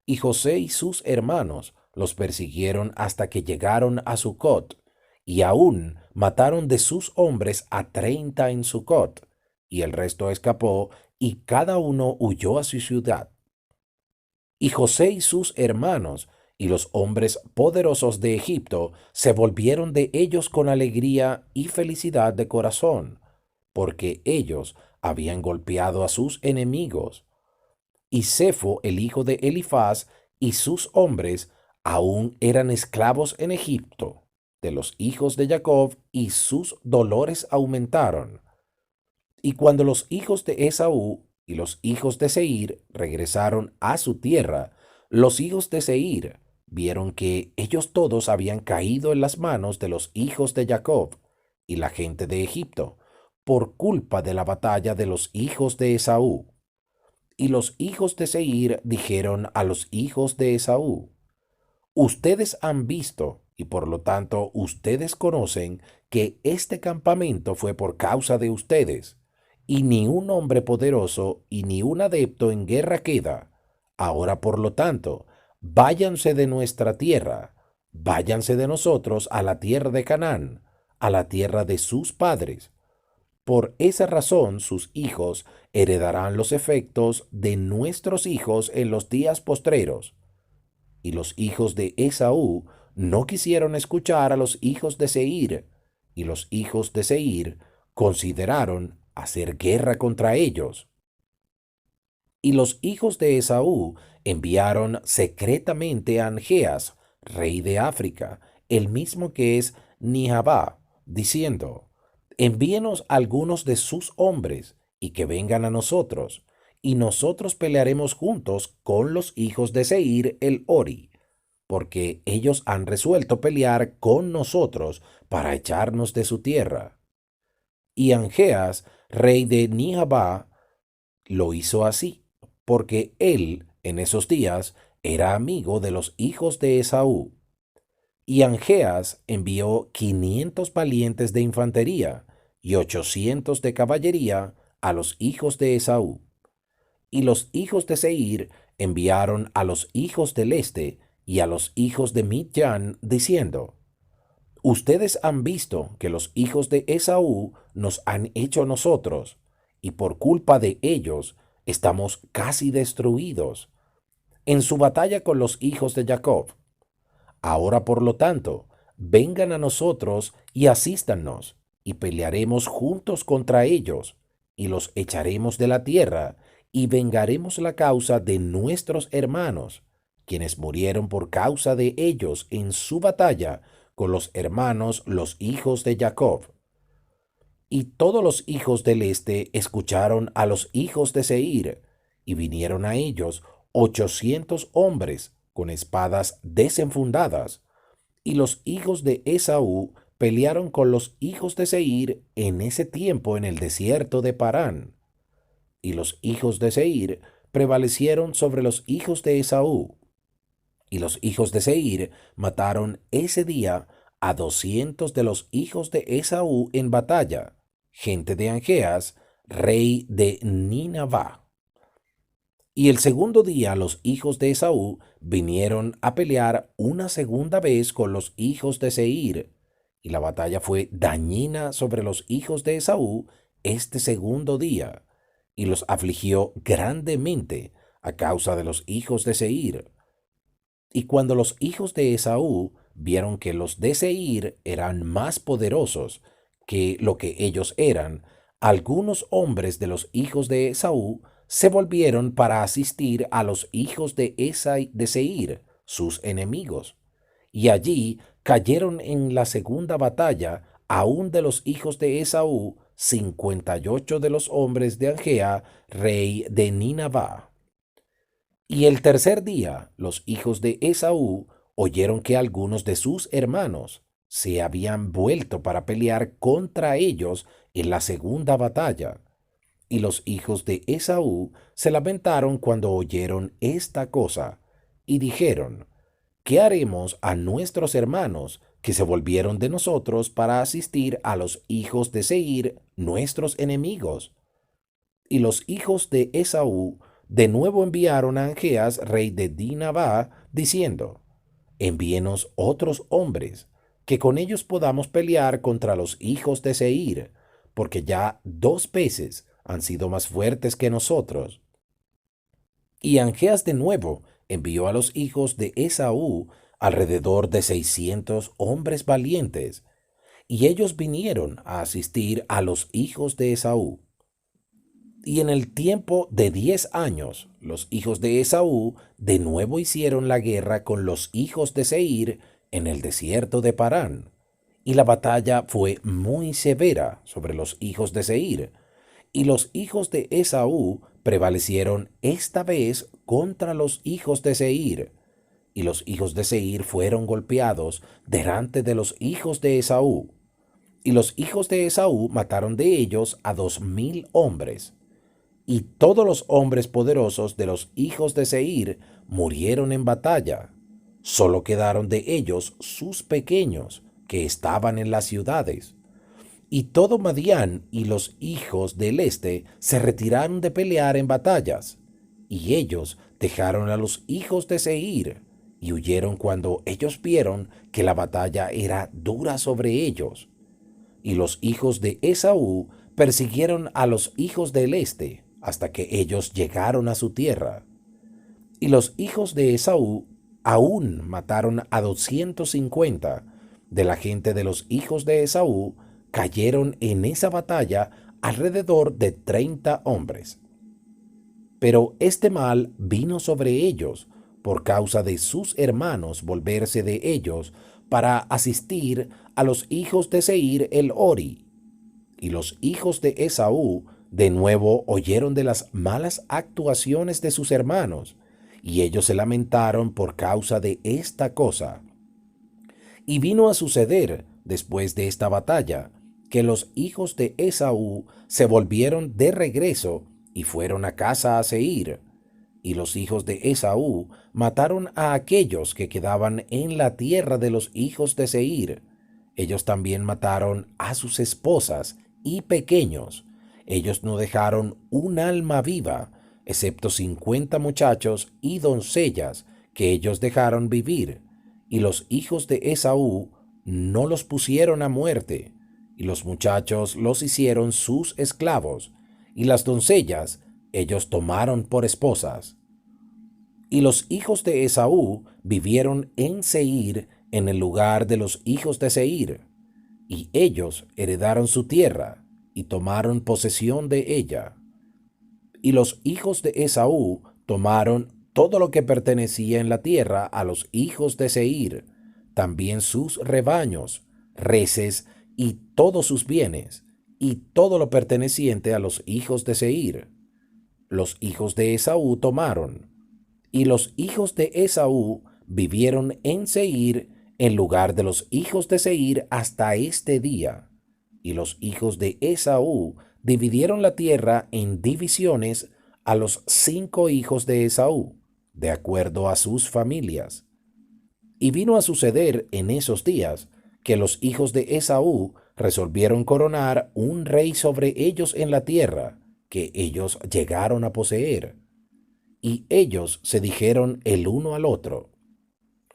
Y José y sus hermanos los persiguieron hasta que llegaron a Sucot, y aún mataron de sus hombres a 30 en Sucot, y el resto escapó, y cada uno huyó a su ciudad. Y José y sus hermanos y los hombres poderosos de Egipto se volvieron de ellos con alegría y felicidad de corazón, porque ellos habían golpeado a sus enemigos. Y Sefo, el hijo de Elifaz, y sus hombres aún eran esclavos en Egipto, de los hijos de Jacob, y sus dolores aumentaron. Y cuando los hijos de Esaú y los hijos de Seir regresaron a su tierra, los hijos de Seir vieron que ellos todos habían caído en las manos de los hijos de Jacob y la gente de Egipto, por culpa de la batalla de los hijos de Esaú. Y los hijos de Seir dijeron a los hijos de Esaú: Ustedes han visto, y por lo tanto ustedes conocen, que este campamento fue por causa de ustedes, y ni un hombre poderoso y ni un adepto en guerra queda. Ahora, por lo tanto, váyanse de nuestra tierra, váyanse de nosotros a la tierra de Canaán, a la tierra de sus padres. Por esa razón sus hijos heredarán los efectos de nuestros hijos en los días postreros. Y los hijos de Esaú no quisieron escuchar a los hijos de Seir, y los hijos de Seir consideraron hacer guerra contra ellos. Y los hijos de Esaú enviaron secretamente a Angeas, rey de África, el mismo que es Nihabá, diciendo: Envíenos algunos de sus hombres, y que vengan a nosotros, y nosotros pelearemos juntos con los hijos de Seir el Ori, porque ellos han resuelto pelear con nosotros para echarnos de su tierra. Y Angeas, rey de Nihabá, lo hizo así, porque él en esos días era amigo de los hijos de Esaú. Y Angeas envió 500 valientes de infantería y 800 de caballería a los hijos de Esaú. Y los hijos de Seir enviaron a los hijos del este y a los hijos de Midyan, diciendo: Ustedes han visto que los hijos de Esaú nos han hecho a nosotros, y por culpa de ellos estamos casi destruidos en su batalla con los hijos de Jacob. Ahora, por lo tanto, vengan a nosotros y asístannos, y pelearemos juntos contra ellos, y los echaremos de la tierra, y vengaremos la causa de nuestros hermanos, quienes murieron por causa de ellos en su batalla con los hermanos, los hijos de Jacob. Y todos los hijos del este escucharon a los hijos de Seir, y vinieron a ellos 800 hombres con espadas desenfundadas. Y los hijos de Esaú pelearon con los hijos de Seir en ese tiempo en el desierto de Parán. Y los hijos de Seir prevalecieron sobre los hijos de Esaú. Y los hijos de Seir mataron ese día a 200 de los hijos de Esaú en batalla, gente de Angeas, rey de Nineveh. Y el segundo día los hijos de Esaú vinieron a pelear una segunda vez con los hijos de Seir, y la batalla fue dañina sobre los hijos de Esaú este segundo día, y los afligió grandemente a causa de los hijos de Seir. Y cuando los hijos de Esaú vieron que los de Seir eran más poderosos que lo que ellos eran, algunos hombres de los hijos de Esaú se volvieron para asistir a los hijos de Seir, sus enemigos. Y allí cayeron en la segunda batalla, aún de los hijos de Esaú, 58 de los hombres de Angea, rey de Nineveh. Y el tercer día los hijos de Esaú oyeron que algunos de sus hermanos se habían vuelto para pelear contra ellos en la segunda batalla. Y los hijos de Esaú se lamentaron cuando oyeron esta cosa, y dijeron, ¿qué haremos a nuestros hermanos que se volvieron de nosotros para asistir a los hijos de Seir, nuestros enemigos? Y los hijos de Esaú de nuevo enviaron a Angeas, rey de Dinabá, diciendo, envíenos otros hombres, que con ellos podamos pelear contra los hijos de Seir, porque ya 2 veces han sido más fuertes que nosotros. Y Angeas de nuevo envió a los hijos de Esaú alrededor de 600 hombres valientes, y ellos vinieron a asistir a los hijos de Esaú. Y en el tiempo de 10 años, los hijos de Esaú de nuevo hicieron la guerra con los hijos de Seir en el desierto de Parán. Y la batalla fue muy severa sobre los hijos de Seir. Y los hijos de Esaú prevalecieron esta vez contra los hijos de Seir. Y los hijos de Seir fueron golpeados delante de los hijos de Esaú. Y los hijos de Esaú mataron de ellos a 2000 hombres. Y todos los hombres poderosos de los hijos de Seir murieron en batalla. Solo quedaron de ellos sus pequeños, que estaban en las ciudades. Y todo Madián y los hijos del este se retiraron de pelear en batallas. Y ellos dejaron a los hijos de Seir, y huyeron cuando ellos vieron que la batalla era dura sobre ellos. Y los hijos de Esaú persiguieron a los hijos del este, hasta que ellos llegaron a su tierra. Y los hijos de Esaú aún mataron a 250 de la gente de los hijos de Esaú, cayeron en esa batalla alrededor de 30 hombres. Pero este mal vino sobre ellos por causa de sus hermanos volverse de ellos para asistir a los hijos de Seir el Hori. Y los hijos de Esaú de nuevo oyeron de las malas actuaciones de sus hermanos, y ellos se lamentaron por causa de esta cosa. Y vino a suceder, después de esta batalla, que los hijos de Esaú se volvieron de regreso y fueron a casa a Seir. Y los hijos de Esaú mataron a aquellos que quedaban en la tierra de los hijos de Seir. Ellos también mataron a sus esposas y pequeños. Ellos no dejaron un alma viva, excepto 50 muchachos y doncellas que ellos dejaron vivir. Y los hijos de Esaú no los pusieron a muerte, y los muchachos los hicieron sus esclavos, y las doncellas ellos tomaron por esposas. Y los hijos de Esaú vivieron en Seir, en el lugar de los hijos de Seir, y ellos heredaron su tierra y tomaron posesión de ella. Y los hijos de Esaú tomaron todo lo que pertenecía en la tierra a los hijos de Seir, también sus rebaños, reses y todos sus bienes, y todo lo perteneciente a los hijos de Seir. Los hijos de Esaú tomaron, y los hijos de Esaú vivieron en Seir en lugar de los hijos de Seir hasta este día. Y los hijos de Esaú dividieron la tierra en divisiones a los 5 hijos de Esaú, de acuerdo a sus familias. Y vino a suceder en esos días que los hijos de Esaú resolvieron coronar un rey sobre ellos en la tierra que ellos llegaron a poseer. Y ellos se dijeron el uno al otro: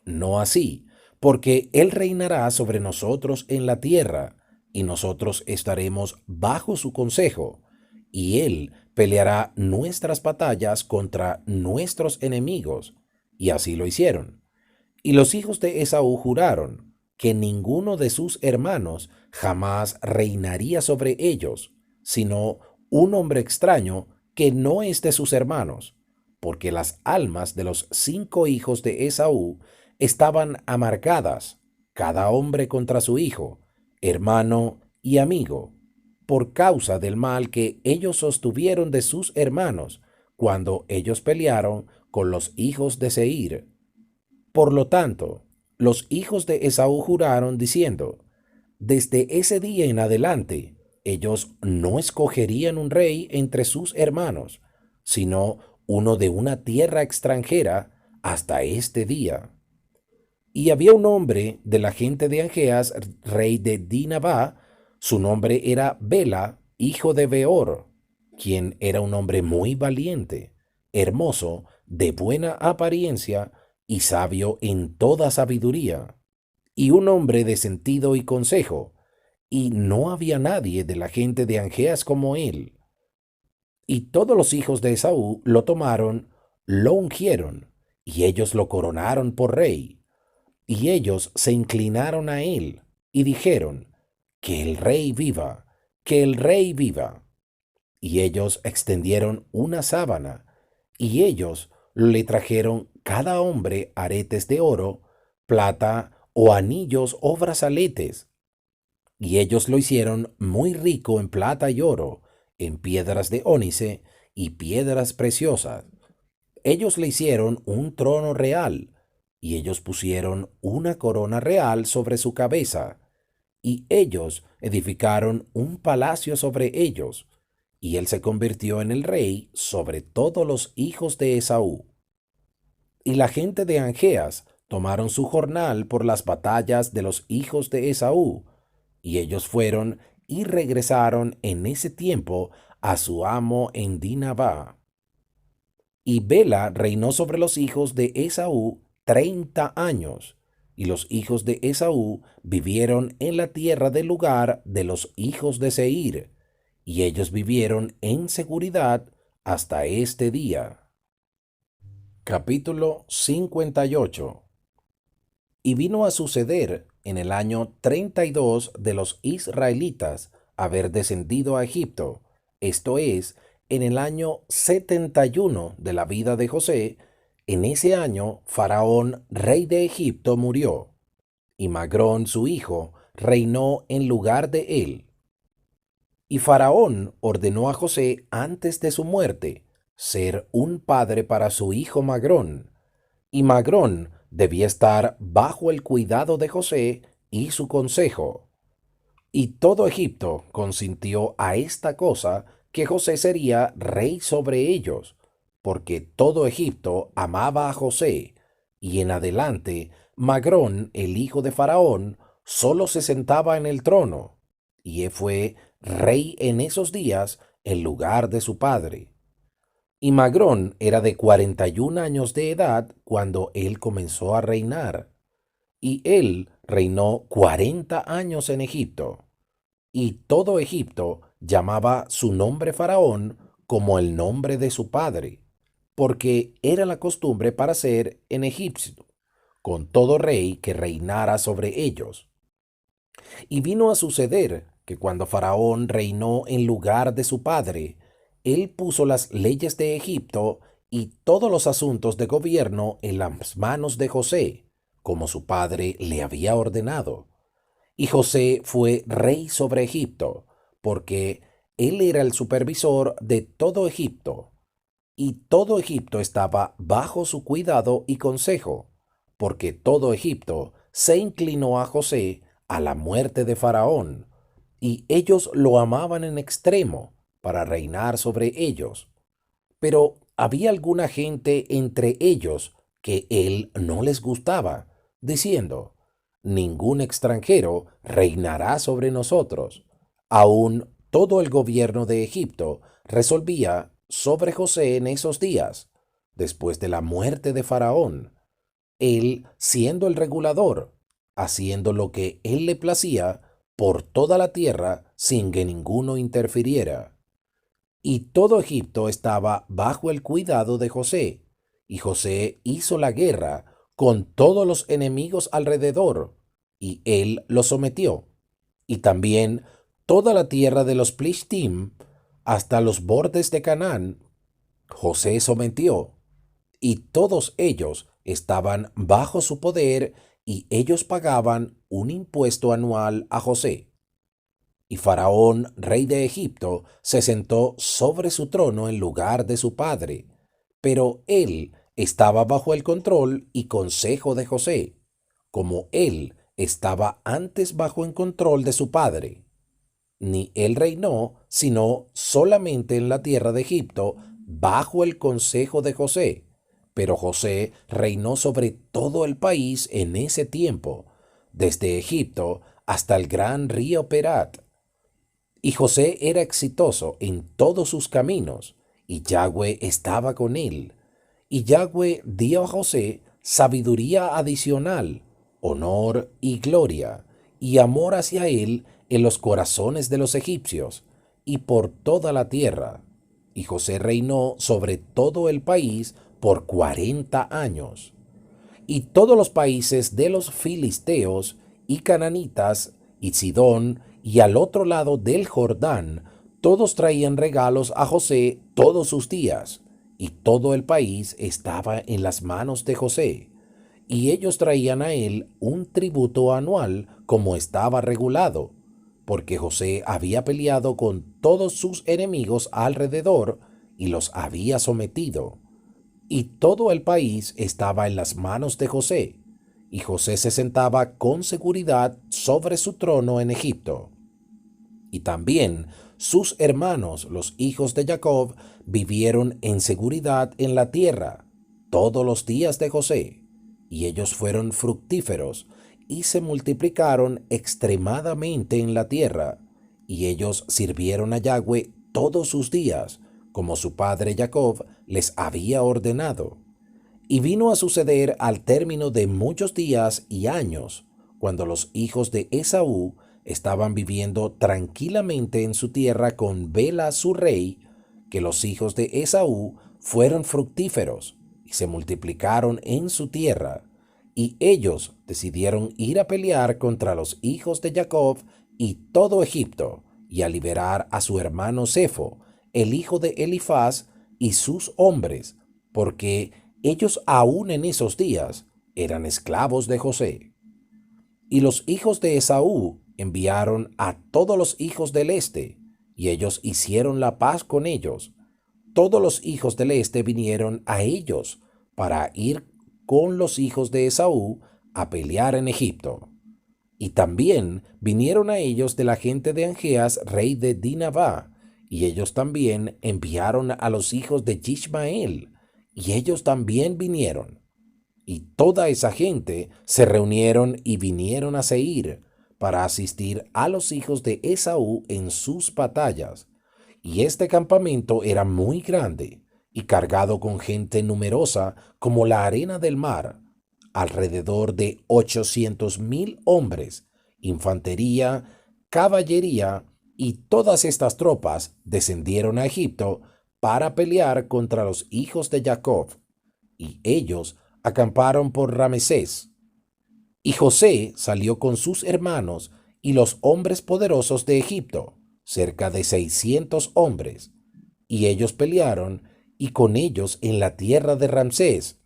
no así, porque él reinará sobre nosotros en la tierra, y nosotros estaremos bajo su consejo, y él peleará nuestras batallas contra nuestros enemigos. Y así lo hicieron. Y los hijos de Esaú juraron que ninguno de sus hermanos jamás reinaría sobre ellos, sino un hombre extraño que no es de sus hermanos, porque las almas de los 5 hijos de Esaú estaban amargadas, cada hombre contra su hijo, hermano y amigo, por causa del mal que ellos sostuvieron de sus hermanos cuando ellos pelearon con los hijos de Seir. Por lo tanto, los hijos de Esaú juraron diciendo: desde ese día en adelante, ellos no escogerían un rey entre sus hermanos, sino uno de una tierra extranjera hasta este día. Y había un hombre de la gente de Angeas, rey de Dinabá. Su nombre era Bela, hijo de Beor, quien era un hombre muy valiente, hermoso, de buena apariencia y sabio en toda sabiduría, y un hombre de sentido y consejo, y no había nadie de la gente de Angeas como él. Y todos los hijos de Esaú lo tomaron, lo ungieron, y ellos lo coronaron por rey. Y ellos se inclinaron a él y dijeron: que el rey viva, que el rey viva. Y ellos extendieron una sábana, y ellos le trajeron cada hombre aretes de oro, plata o anillos o brazaletes. Y ellos lo hicieron muy rico en plata y oro, en piedras de ónice y piedras preciosas. Ellos le hicieron un trono real, y ellos pusieron una corona real sobre su cabeza, y ellos edificaron un palacio sobre ellos, y él se convirtió en el rey sobre todos los hijos de Esaú. Y la gente de Angeas tomaron su jornal por las batallas de los hijos de Esaú, y ellos fueron y regresaron en ese tiempo a su amo en Dinabá. Y Bela reinó sobre los hijos de Esaú 30 años, y los hijos de Esaú vivieron en la tierra del lugar de los hijos de Seir, y ellos vivieron en seguridad hasta este día. Capítulo 58. Y vino a suceder en el año 32 de los israelitas haber descendido a Egipto, esto es, en el año 71 de la vida de José. En ese año Faraón, rey de Egipto, murió, y Magrón su hijo reinó en lugar de él. Y Faraón ordenó a José antes de su muerte ser un padre para su hijo Magrón, y Magrón debía estar bajo el cuidado de José y su consejo. Y todo Egipto consintió a esta cosa, que José sería rey sobre ellos, porque todo Egipto amaba a José, y en adelante Magrón, el hijo de Faraón, solo se sentaba en el trono, y él fue rey en esos días en lugar de su padre. Y Magrón era de 41 años de edad cuando él comenzó a reinar, y él reinó 40 años en Egipto. Y todo Egipto llamaba su nombre Faraón como el nombre de su padre, porque era la costumbre para ser en Egipto, con todo rey que reinara sobre ellos. Y vino a suceder que cuando Faraón reinó en lugar de su padre, él puso las leyes de Egipto y todos los asuntos de gobierno en las manos de José, como su padre le había ordenado. Y José fue rey sobre Egipto, porque él era el supervisor de todo Egipto, y todo Egipto estaba bajo su cuidado y consejo, porque todo Egipto se inclinó a José a la muerte de Faraón, y ellos lo amaban en extremo para reinar sobre ellos. Pero había alguna gente entre ellos que él no les gustaba, diciendo: ningún extranjero reinará sobre nosotros. Aún todo el gobierno de Egipto resolvía sobre José en esos días, después de la muerte de Faraón, él siendo el regulador, haciendo lo que él le placía por toda la tierra sin que ninguno interfiriera. Y todo Egipto estaba bajo el cuidado de José, y José hizo la guerra con todos los enemigos alrededor, y él los sometió. Y también toda la tierra de los Plishtim, hasta los bordes de Canaán, José sometió, y todos ellos estaban bajo su poder, y ellos pagaban un impuesto anual a José. Y Faraón, rey de Egipto, se sentó sobre su trono en lugar de su padre, pero él estaba bajo el control y consejo de José, como él estaba antes bajo el control de su padre. Ni él reinó, sino solamente en la tierra de Egipto, bajo el consejo de José. Pero José reinó sobre todo el país en ese tiempo, desde Egipto hasta el gran río Perat. Y José era exitoso en todos sus caminos, y Yahweh estaba con él. Y Yahweh dio a José sabiduría adicional, honor y gloria, y amor hacia él en los corazones de los egipcios, y por toda la tierra. Y José reinó sobre todo el país por 40 años. Y todos los países de los filisteos y cananitas y Sidón y al otro lado del Jordán, todos traían regalos a José todos sus días, y todo el país estaba en las manos de José, y ellos traían a él un tributo anual como estaba regulado, porque José había peleado con todos sus enemigos alrededor y los había sometido. Y todo el país estaba en las manos de José, y José se sentaba con seguridad sobre su trono en Egipto. Y también sus hermanos, los hijos de Jacob, vivieron en seguridad en la tierra todos los días de José, y ellos fueron fructíferos y se multiplicaron extremadamente en la tierra, y ellos sirvieron a Yahweh todos sus días, como su padre Jacob les había ordenado. Y vino a suceder al término de muchos días y años, cuando los hijos de Esaú estaban viviendo tranquilamente en su tierra con Bela su rey, que los hijos de Esaú fueron fructíferos y se multiplicaron en su tierra, y ellos decidieron ir a pelear contra los hijos de Jacob y todo Egipto, y a liberar a su hermano Sefo, el hijo de Elifaz, y sus hombres, porque ellos aún en esos días eran esclavos de José. Y los hijos de Esaú enviaron a todos los hijos del este, y ellos hicieron la paz con ellos. Todos los hijos del este vinieron a ellos para ir con los hijos de Esaú a pelear en Egipto. Y también vinieron a ellos de la gente de Angeas, rey de Dinabá, y ellos también enviaron a los hijos de Ishmael, y ellos también vinieron. Y toda esa gente se reunieron y vinieron a Seir para asistir a los hijos de Esaú en sus batallas. Y este campamento era muy grande y cargado con gente numerosa como la arena del mar, alrededor de 800,000 hombres, infantería, caballería, y todas estas tropas descendieron a Egipto para pelear contra los hijos de Jacob, y ellos acamparon por Ramesés. Y José salió con sus hermanos y los hombres poderosos de Egipto, cerca de 600 hombres, y ellos pelearon y con ellos en la tierra de Ramsés.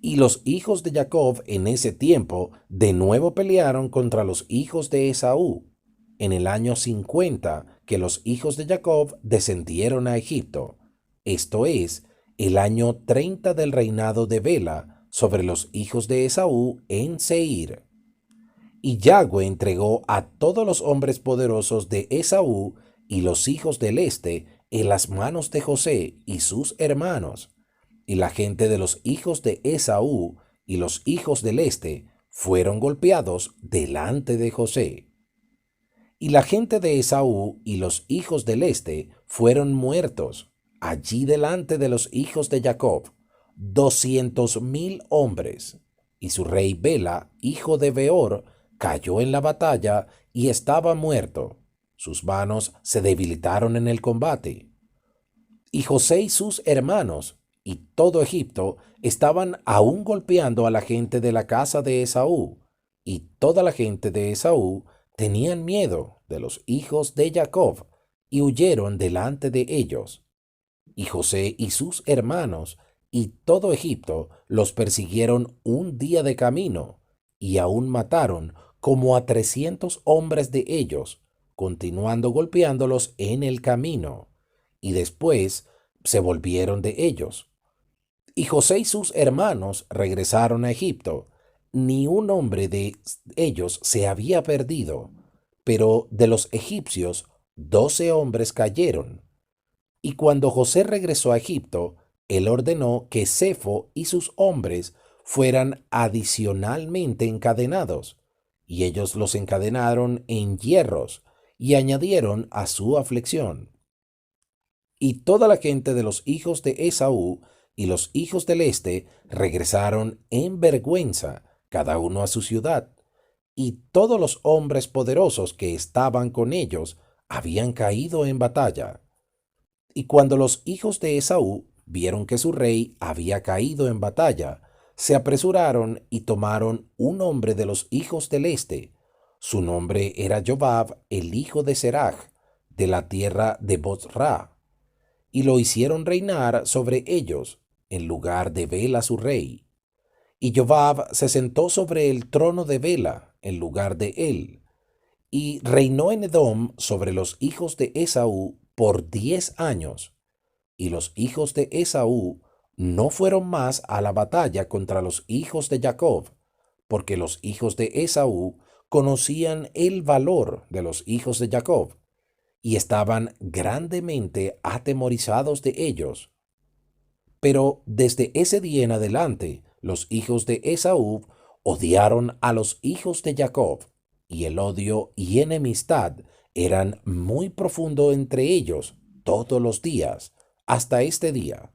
Y los hijos de Jacob en ese tiempo de nuevo pelearon contra los hijos de Esaú, en el año 50 que los hijos de Jacob descendieron a Egipto, esto es, el año 30 del reinado de Bela sobre los hijos de Esaú en Seir. Y Yahweh entregó a todos los hombres poderosos de Esaú y los hijos del este en las manos de José y sus hermanos. Y la gente de los hijos de Esaú y los hijos del este fueron golpeados delante de José. Y la gente de Esaú y los hijos del este fueron muertos allí delante de los hijos de Jacob, 200,000 hombres. Y su rey Bela, hijo de Beor, cayó en la batalla y estaba muerto. Sus manos se debilitaron en el combate. Y José y sus hermanos y todo Egipto estaban aún golpeando a la gente de la casa de Esaú, y toda la gente de Esaú tenían miedo de los hijos de Jacob y huyeron delante de ellos. Y José y sus hermanos y todo Egipto los persiguieron un día de camino, y aún mataron como a 300 hombres de ellos, continuando golpeándolos en el camino, y después se volvieron de ellos. Y José y sus hermanos regresaron a Egipto. Ni un hombre de ellos se había perdido, pero de los egipcios 12 hombres cayeron. Y cuando José regresó a Egipto, él ordenó que Sefo y sus hombres fueran adicionalmente encadenados, y ellos los encadenaron en hierros y añadieron a su aflicción. Y toda la gente de los hijos de Esaú y los hijos del este regresaron en vergüenza, cada uno a su ciudad, y todos los hombres poderosos que estaban con ellos habían caído en batalla. Y cuando los hijos de Esaú vieron que su rey había caído en batalla, se apresuraron y tomaron un hombre de los hijos del este. Su nombre era Jobab, el hijo de Serach, de la tierra de Bozra, y lo hicieron reinar sobre ellos, en lugar de Bela su rey. Y Jobab se sentó sobre el trono de Bela, en lugar de él, y reinó en Edom sobre los hijos de Esaú por 10 años. Y los hijos de Esaú no fueron más a la batalla contra los hijos de Jacob, porque los hijos de Esaú conocían el valor de los hijos de Jacob, y estaban grandemente atemorizados de ellos. Pero desde ese día en adelante, los hijos de Esaú odiaron a los hijos de Jacob, y el odio y enemistad eran muy profundo entre ellos todos los días, hasta este día.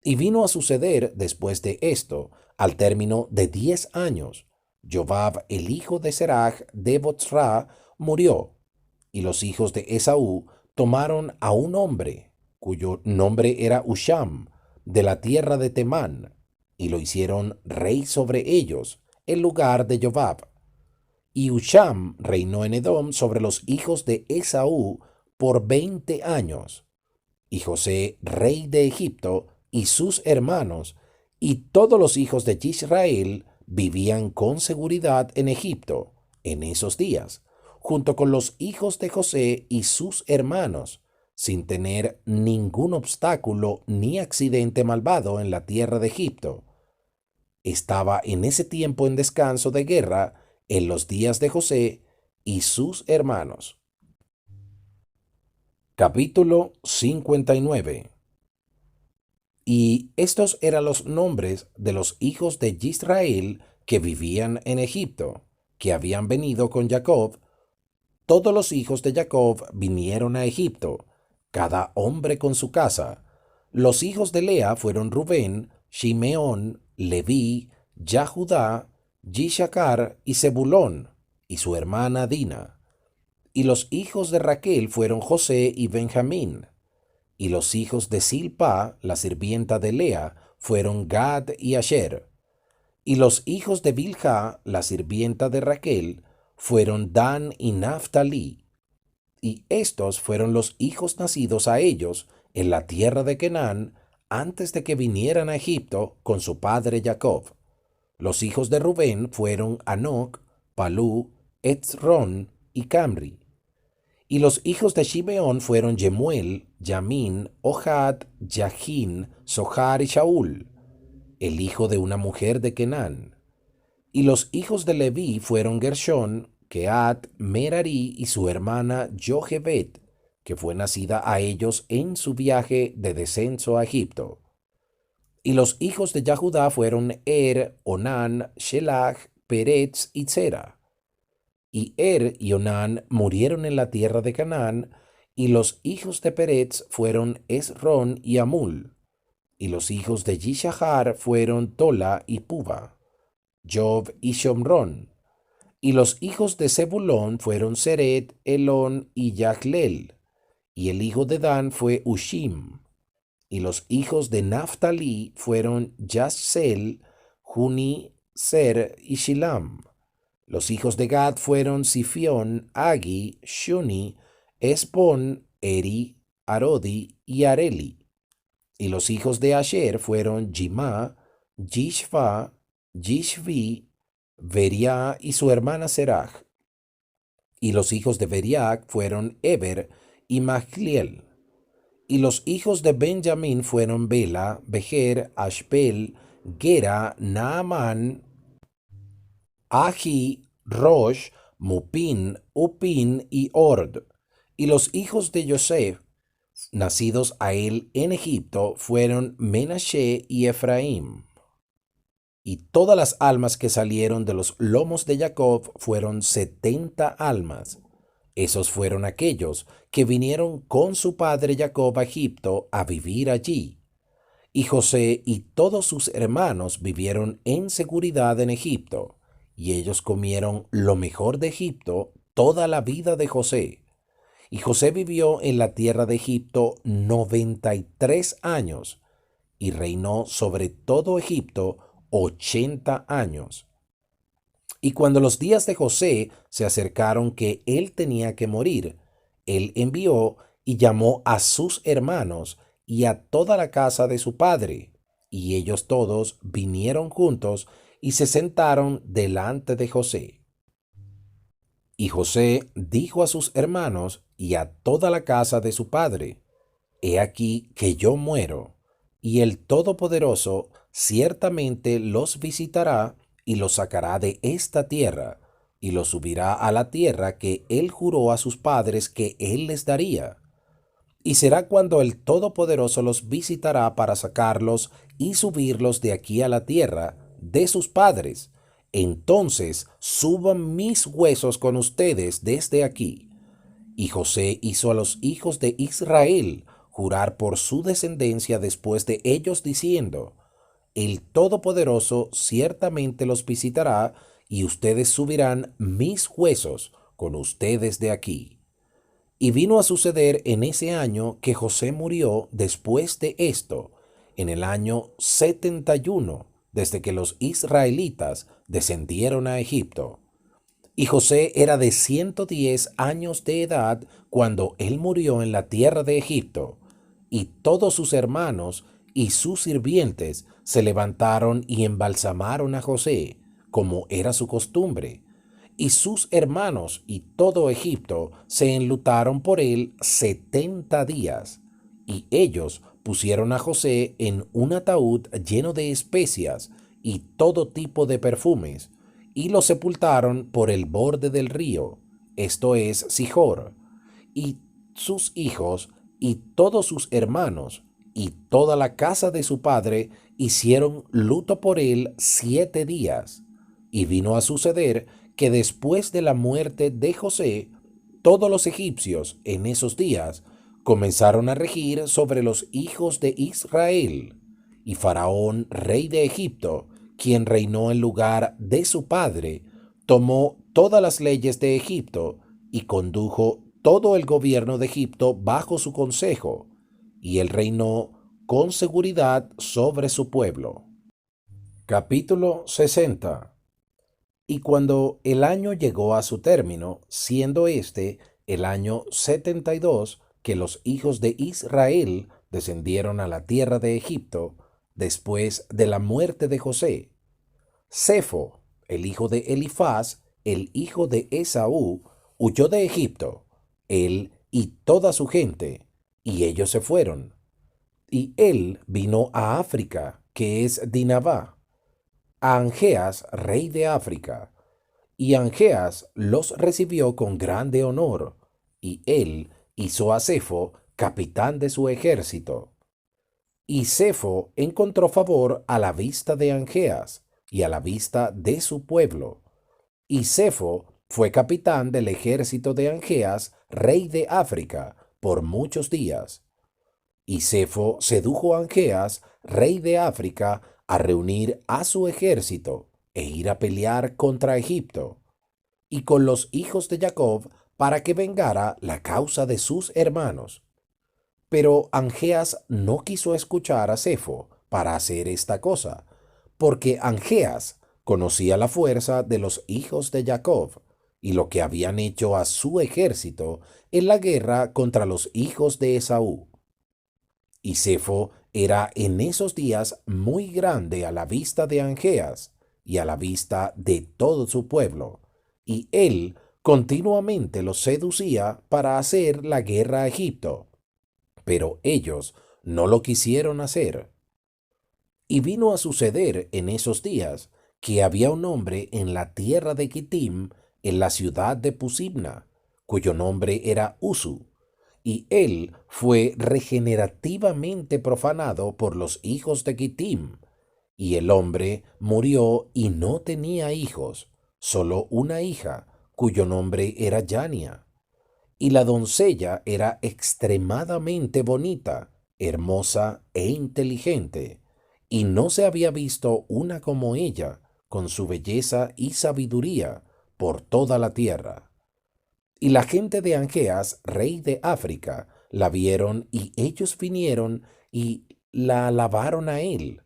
Y vino a suceder después de esto, al término de 10 años, Jobab, el hijo de Serach de Bozra, murió, y los hijos de Esaú tomaron a un hombre, cuyo nombre era Husham, de la tierra de Temán, y lo hicieron rey sobre ellos, en lugar de Jobab. Y Husham reinó en Edom sobre los hijos de Esaú por 20 años. Y José, rey de Egipto, y sus hermanos, y todos los hijos de Israel vivían con seguridad en Egipto en esos días, junto con los hijos de José y sus hermanos, sin tener ningún obstáculo ni accidente malvado en la tierra de Egipto. Estaba en ese tiempo en descanso de guerra en los días de José y sus hermanos. Capítulo 59. Y estos eran los nombres de los hijos de Israel que vivían en Egipto, que habían venido con Jacob. Todos los hijos de Jacob vinieron a Egipto, cada hombre con su casa. Los hijos de Lea fueron Rubén, Shimeón, Leví, Jahudá, Yishacar y Zebulón, y su hermana Dina. Y los hijos de Raquel fueron José y Benjamín. Y los hijos de Silpa, la sirvienta de Lea, fueron Gad y Asher. Y los hijos de Bilha, la sirvienta de Raquel, fueron Dan y Naftali. Y estos fueron los hijos nacidos a ellos en la tierra de Canaán antes de que vinieran a Egipto con su padre Jacob. Los hijos de Rubén fueron Anoc, Palú, Etzrón y Camri. Y los hijos de Shimeón fueron Yemuel, Yamín, Ohad, Yajín, Sohar y Shaul, el hijo de una mujer de Kenán. Y los hijos de Leví fueron Gershón, Keat, Merari y su hermana Jochebed, que fue nacida a ellos en su viaje de descenso a Egipto. Y los hijos de Yahudá fueron Onán, Shelach, Peretz y Zera. Y y Onán murieron en la tierra de Canaán, y los hijos de Peretz fueron Esrón y Amul. Y los hijos de Yishahar fueron Tola y Puba, Job y Shomrón. Y los hijos de Zebulón fueron Seret, Elón y Yahleel. Y el hijo de Dan fue Ushim. Y los hijos de Naftali fueron Yasel, Juni, Ser y Shilam. Los hijos de Gad fueron Sifión, Agi, Shuni, Esbón, Eri, Arodi y Areli. Y los hijos de Asher fueron Jimá, Yishva, Yishvi, Beria y su hermana Serach. Y los hijos de Beriac fueron Eber y Mahliel. Y los hijos de Benjamín fueron Bela, Bejer, Ashbel, Gera, Naamán, Ahi, Rosh, Mupin, Upin y Ord. Y los hijos de Joseph, nacidos a él en Egipto, fueron Menashe y Efraín. Y todas las almas que salieron de los lomos de Jacob fueron 70 almas. Esos fueron aquellos que vinieron con su padre Jacob a Egipto a vivir allí. Y José y todos sus hermanos vivieron en seguridad en Egipto, y ellos comieron lo mejor de Egipto toda la vida de José. Y José vivió en la tierra de Egipto 93 años, y reinó sobre todo Egipto 80 años. Y cuando los días de José se acercaron que él tenía que morir, él envió y llamó a sus hermanos y a toda la casa de su padre, y ellos todos vinieron juntos y se sentaron delante de José. Y José dijo a sus hermanos y a toda la casa de su padre: He aquí que yo muero, y el Todopoderoso ciertamente los visitará y los sacará de esta tierra, y los subirá a la tierra que él juró a sus padres que él les daría. Y será cuando el Todopoderoso los visitará para sacarlos y subirlos de aquí a la tierra de sus padres. Entonces suban mis huesos con ustedes desde aquí. Y José hizo a los hijos de Israel jurar por su descendencia después de ellos, diciendo: El Todopoderoso ciertamente los visitará, y ustedes subirán mis huesos con ustedes de aquí. Y vino a suceder en ese año que José murió después de esto, en el año 71, desde que los israelitas descendieron a Egipto. Y José era de 110 años de edad cuando él murió en la tierra de Egipto. Y todos sus hermanos y sus sirvientes se levantaron y embalsamaron a José, como era su costumbre. Y sus hermanos y todo Egipto se enlutaron por él 70 días. Y ellos pusieron a José en un ataúd lleno de especias y todo tipo de perfumes, y lo sepultaron por el borde del río, esto es Sijor. Y sus hijos y todos sus hermanos y toda la casa de su padre hicieron luto por él 7 días. Y vino a suceder que después de la muerte de José, todos los egipcios en esos días comenzaron a regir sobre los hijos de Israel. Y Faraón, rey de Egipto, quien reinó en lugar de su padre, tomó todas las leyes de Egipto y condujo todo el gobierno de Egipto bajo su consejo, y él reinó con seguridad sobre su pueblo. Capítulo 60. Y cuando el año llegó a su término, siendo este el año 72 que los hijos de Israel descendieron a la tierra de Egipto, después de la muerte de José, Sefo, el hijo de Elifaz, el hijo de Esaú, huyó de Egipto, él y toda su gente, y ellos se fueron. Y él vino a África, que es Dinabá, a Angeas, rey de África. Y Angeas los recibió con grande honor, y él hizo a Sefo capitán de su ejército. Y Sefo encontró favor a la vista de Angeas, y a la vista de su pueblo. Y Sefo fue capitán del ejército de Angeas, rey de África, por muchos días. Y Sefo sedujo a Angeas, rey de África, a reunir a su ejército e ir a pelear contra Egipto, y con los hijos de Jacob para que vengara la causa de sus hermanos. Pero Angeas no quiso escuchar a Sefo para hacer esta cosa, porque Angeas conocía la fuerza de los hijos de Jacob y lo que habían hecho a su ejército en la guerra contra los hijos de Esaú. Y Sefo era en esos días muy grande a la vista de Angeas y a la vista de todo su pueblo, y él continuamente los seducía para hacer la guerra a Egipto, pero ellos no lo quisieron hacer. Y vino a suceder en esos días que había un hombre en la tierra de Quitim, en la ciudad de Pusibna, cuyo nombre era Usu, y él fue regenerativamente profanado por los hijos de Quitim. Y el hombre murió y no tenía hijos, solo una hija, cuyo nombre era Yania. Y la doncella era extremadamente bonita, hermosa e inteligente, y no se había visto una como ella, con su belleza y sabiduría, por toda la tierra. Y la gente de Angeas, rey de África, la vieron y ellos vinieron y la alabaron a él.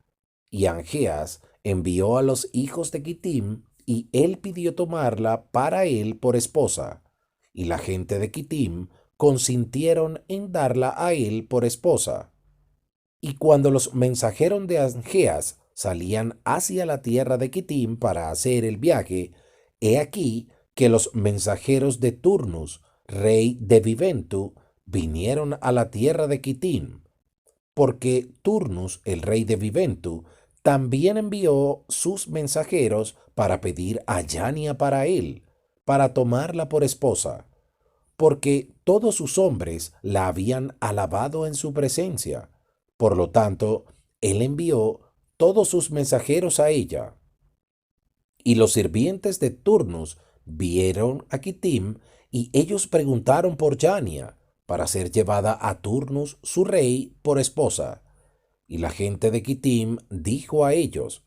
Y Angeas envió a los hijos de Quitim y él pidió tomarla para él por esposa. Y la gente de Quitim consintieron en darla a él por esposa. Y cuando los mensajeros de Angeas salían hacia la tierra de Quitim para hacer el viaje, he aquí que los mensajeros de Turnus, rey de Viventu, vinieron a la tierra de Quitim, porque Turnus, el rey de Viventu, también envió sus mensajeros para pedir a Yania para él, para tomarla por esposa, porque todos sus hombres la habían alabado en su presencia. Por lo tanto, él envió todos sus mensajeros a ella. Y los sirvientes de Turnus vieron a Quitim, y ellos preguntaron por Yania, para ser llevada a Turnus su rey por esposa. Y la gente de Quitim dijo a ellos: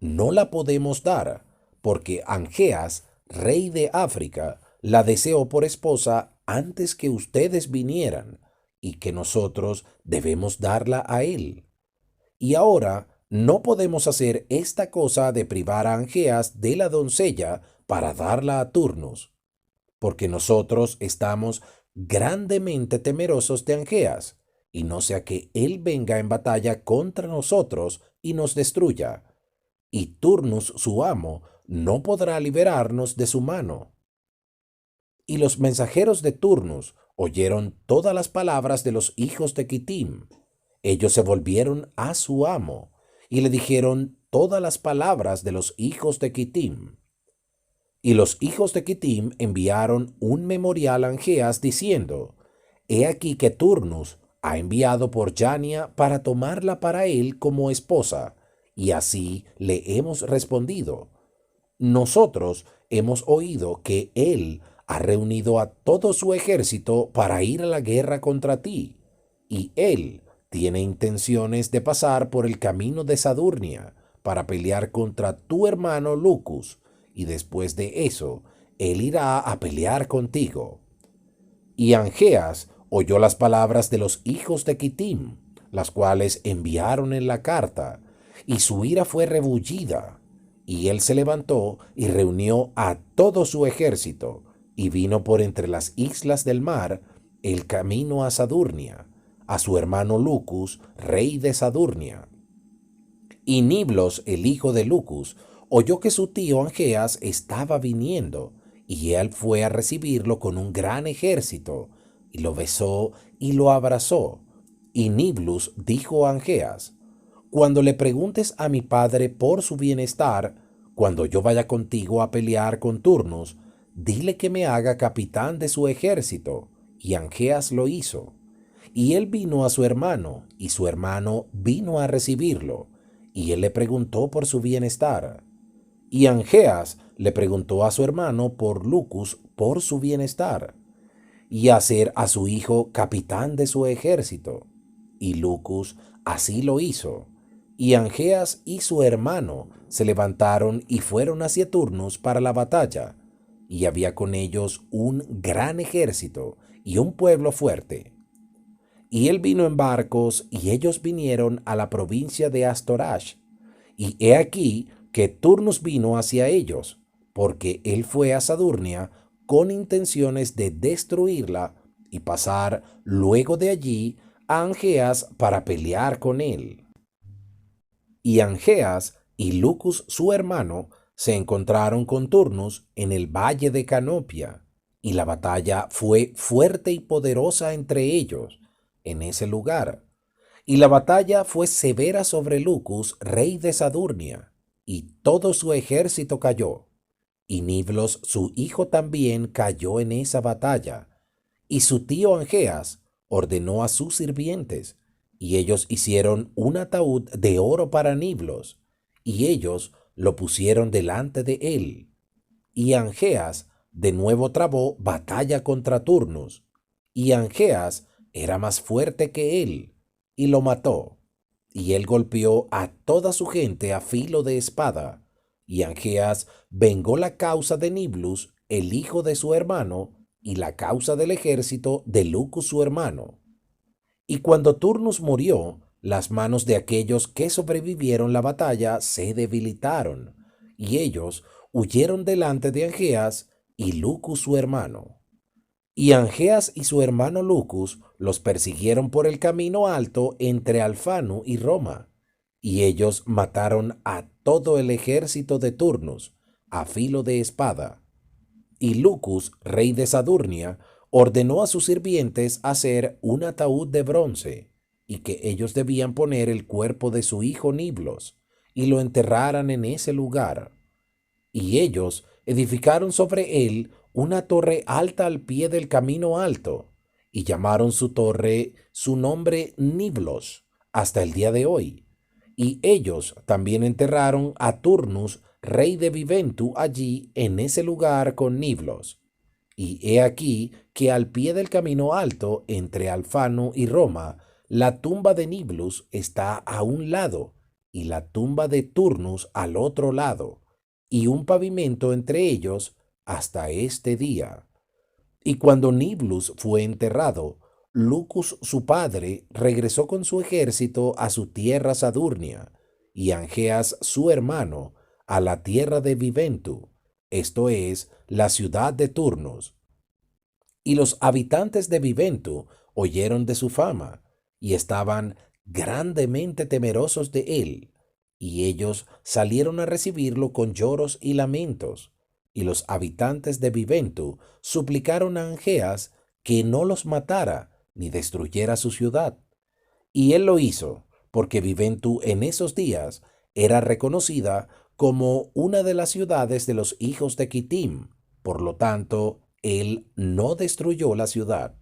no la podemos dar, porque Angeas, rey de África, la deseó por esposa antes que ustedes vinieran, y que nosotros debemos darla a él. Y ahora no podemos hacer esta cosa de privar a Angeas de la doncella para darla a Turnus, porque nosotros estamos grandemente temerosos de Angeas, y no sea que él venga en batalla contra nosotros y nos destruya, y Turnus su amo no podrá liberarnos de su mano. Y los mensajeros de Turnus oyeron todas las palabras de los hijos de Quitim. Ellos se volvieron a su amo y le dijeron todas las palabras de los hijos de Quitim. Y los hijos de Quitim enviaron un memorial a Angeas diciendo: he aquí que Turnus ha enviado por Yania para tomarla para él como esposa, y así le hemos respondido: nosotros hemos oído que él ha reunido a todo su ejército para ir a la guerra contra ti, y él tiene intenciones de pasar por el camino de Sadurnia para pelear contra tu hermano Lucus, y después de eso, él irá a pelear contigo. Y Angeas oyó las palabras de los hijos de Quitim, las cuales enviaron en la carta, y su ira fue rebullida. Y él se levantó y reunió a todo su ejército, y vino por entre las islas del mar el camino a Sadurnia, a su hermano Lucus, rey de Sadurnia. Y Niblos, el hijo de Lucus, oyó que su tío Angeas estaba viniendo, y él fue a recibirlo con un gran ejército, y lo besó y lo abrazó. Y Niblus dijo a Angeas: cuando le preguntes a mi padre por su bienestar, cuando yo vaya contigo a pelear con Turnus, dile que me haga capitán de su ejército. Y Angeas lo hizo. Y él vino a su hermano, y su hermano vino a recibirlo, y él le preguntó por su bienestar. Y Angeas le preguntó a su hermano por Lucus por su bienestar, y hacer a su hijo capitán de su ejército. Y Lucus así lo hizo. Y Angeas y su hermano se levantaron y fueron hacia Turnus para la batalla, y había con ellos un gran ejército y un pueblo fuerte. Y él vino en barcos, y ellos vinieron a la provincia de Astorash. Y he aquí que Turnus vino hacia ellos, porque él fue a Sadurnia con intenciones de destruirla y pasar luego de allí a Angeas para pelear con él. Y Angeas y Lucus su hermano se encontraron con Turnus en el valle de Canopia, y la batalla fue fuerte y poderosa entre ellos en ese lugar. Y la batalla fue severa sobre Lucus, rey de Sadurnia, y todo su ejército cayó. Y Niblos, su hijo, también cayó en esa batalla. Y su tío Angeas ordenó a sus sirvientes, y ellos hicieron un ataúd de oro para Niblos, y ellos lo pusieron delante de él. Y Angeas de nuevo trabó batalla contra Turnus, y Angeas era más fuerte que él, y lo mató. Y él golpeó a toda su gente a filo de espada, y Angeas vengó la causa de Niblus, el hijo de su hermano, y la causa del ejército de Lucus su hermano. Y cuando Turnus murió, las manos de aquellos que sobrevivieron la batalla se debilitaron, y ellos huyeron delante de Angeas y Lucus su hermano. Y Angeas y su hermano Lucus los persiguieron por el camino alto entre Alfanu y Roma, y ellos mataron a todo el ejército de Turnus a filo de espada. Y Lucus, rey de Sadurnia, ordenó a sus sirvientes hacer un ataúd de bronce, y que ellos debían poner el cuerpo de su hijo Niblos, y lo enterraran en ese lugar. Y ellos edificaron sobre él una torre alta al pie del camino alto, y llamaron su torre su nombre Niblos hasta el día de hoy. Y ellos también enterraron a Turnus, rey de Viventu, allí en ese lugar con Niblos. Y he aquí que al pie del camino alto entre Alfano y Roma, la tumba de Niblus está a un lado, y la tumba de Turnus al otro lado, y un pavimento entre ellos hasta este día. Y cuando Niblus fue enterrado, Lucus su padre regresó con su ejército a su tierra Sadurnia, y Angeas su hermano a la tierra de Viventu, esto es, la ciudad de Turnus. Y los habitantes de Viventu oyeron de su fama, y estaban grandemente temerosos de él, y ellos salieron a recibirlo con lloros y lamentos. Y los habitantes de Viventu suplicaron a Angeas que no los matara ni destruyera su ciudad. Y él lo hizo, porque Viventu en esos días era reconocida como una de las ciudades de los hijos de Quitim. Por lo tanto, él no destruyó la ciudad.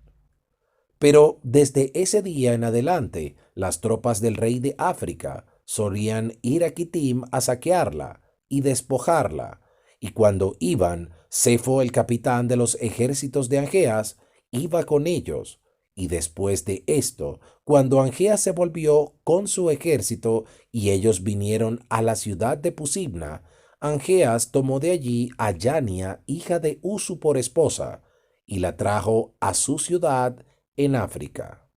Pero desde ese día en adelante, las tropas del rey de África solían ir a Quitim a saquearla y despojarla. Y cuando iban, Cefo, el capitán de los ejércitos de Angeas, iba con ellos. Y después de esto, cuando Angeas se volvió con su ejército y ellos vinieron a la ciudad de Pusibna, Angeas tomó de allí a Yania, hija de Usu, por esposa, y la trajo a su ciudad en África.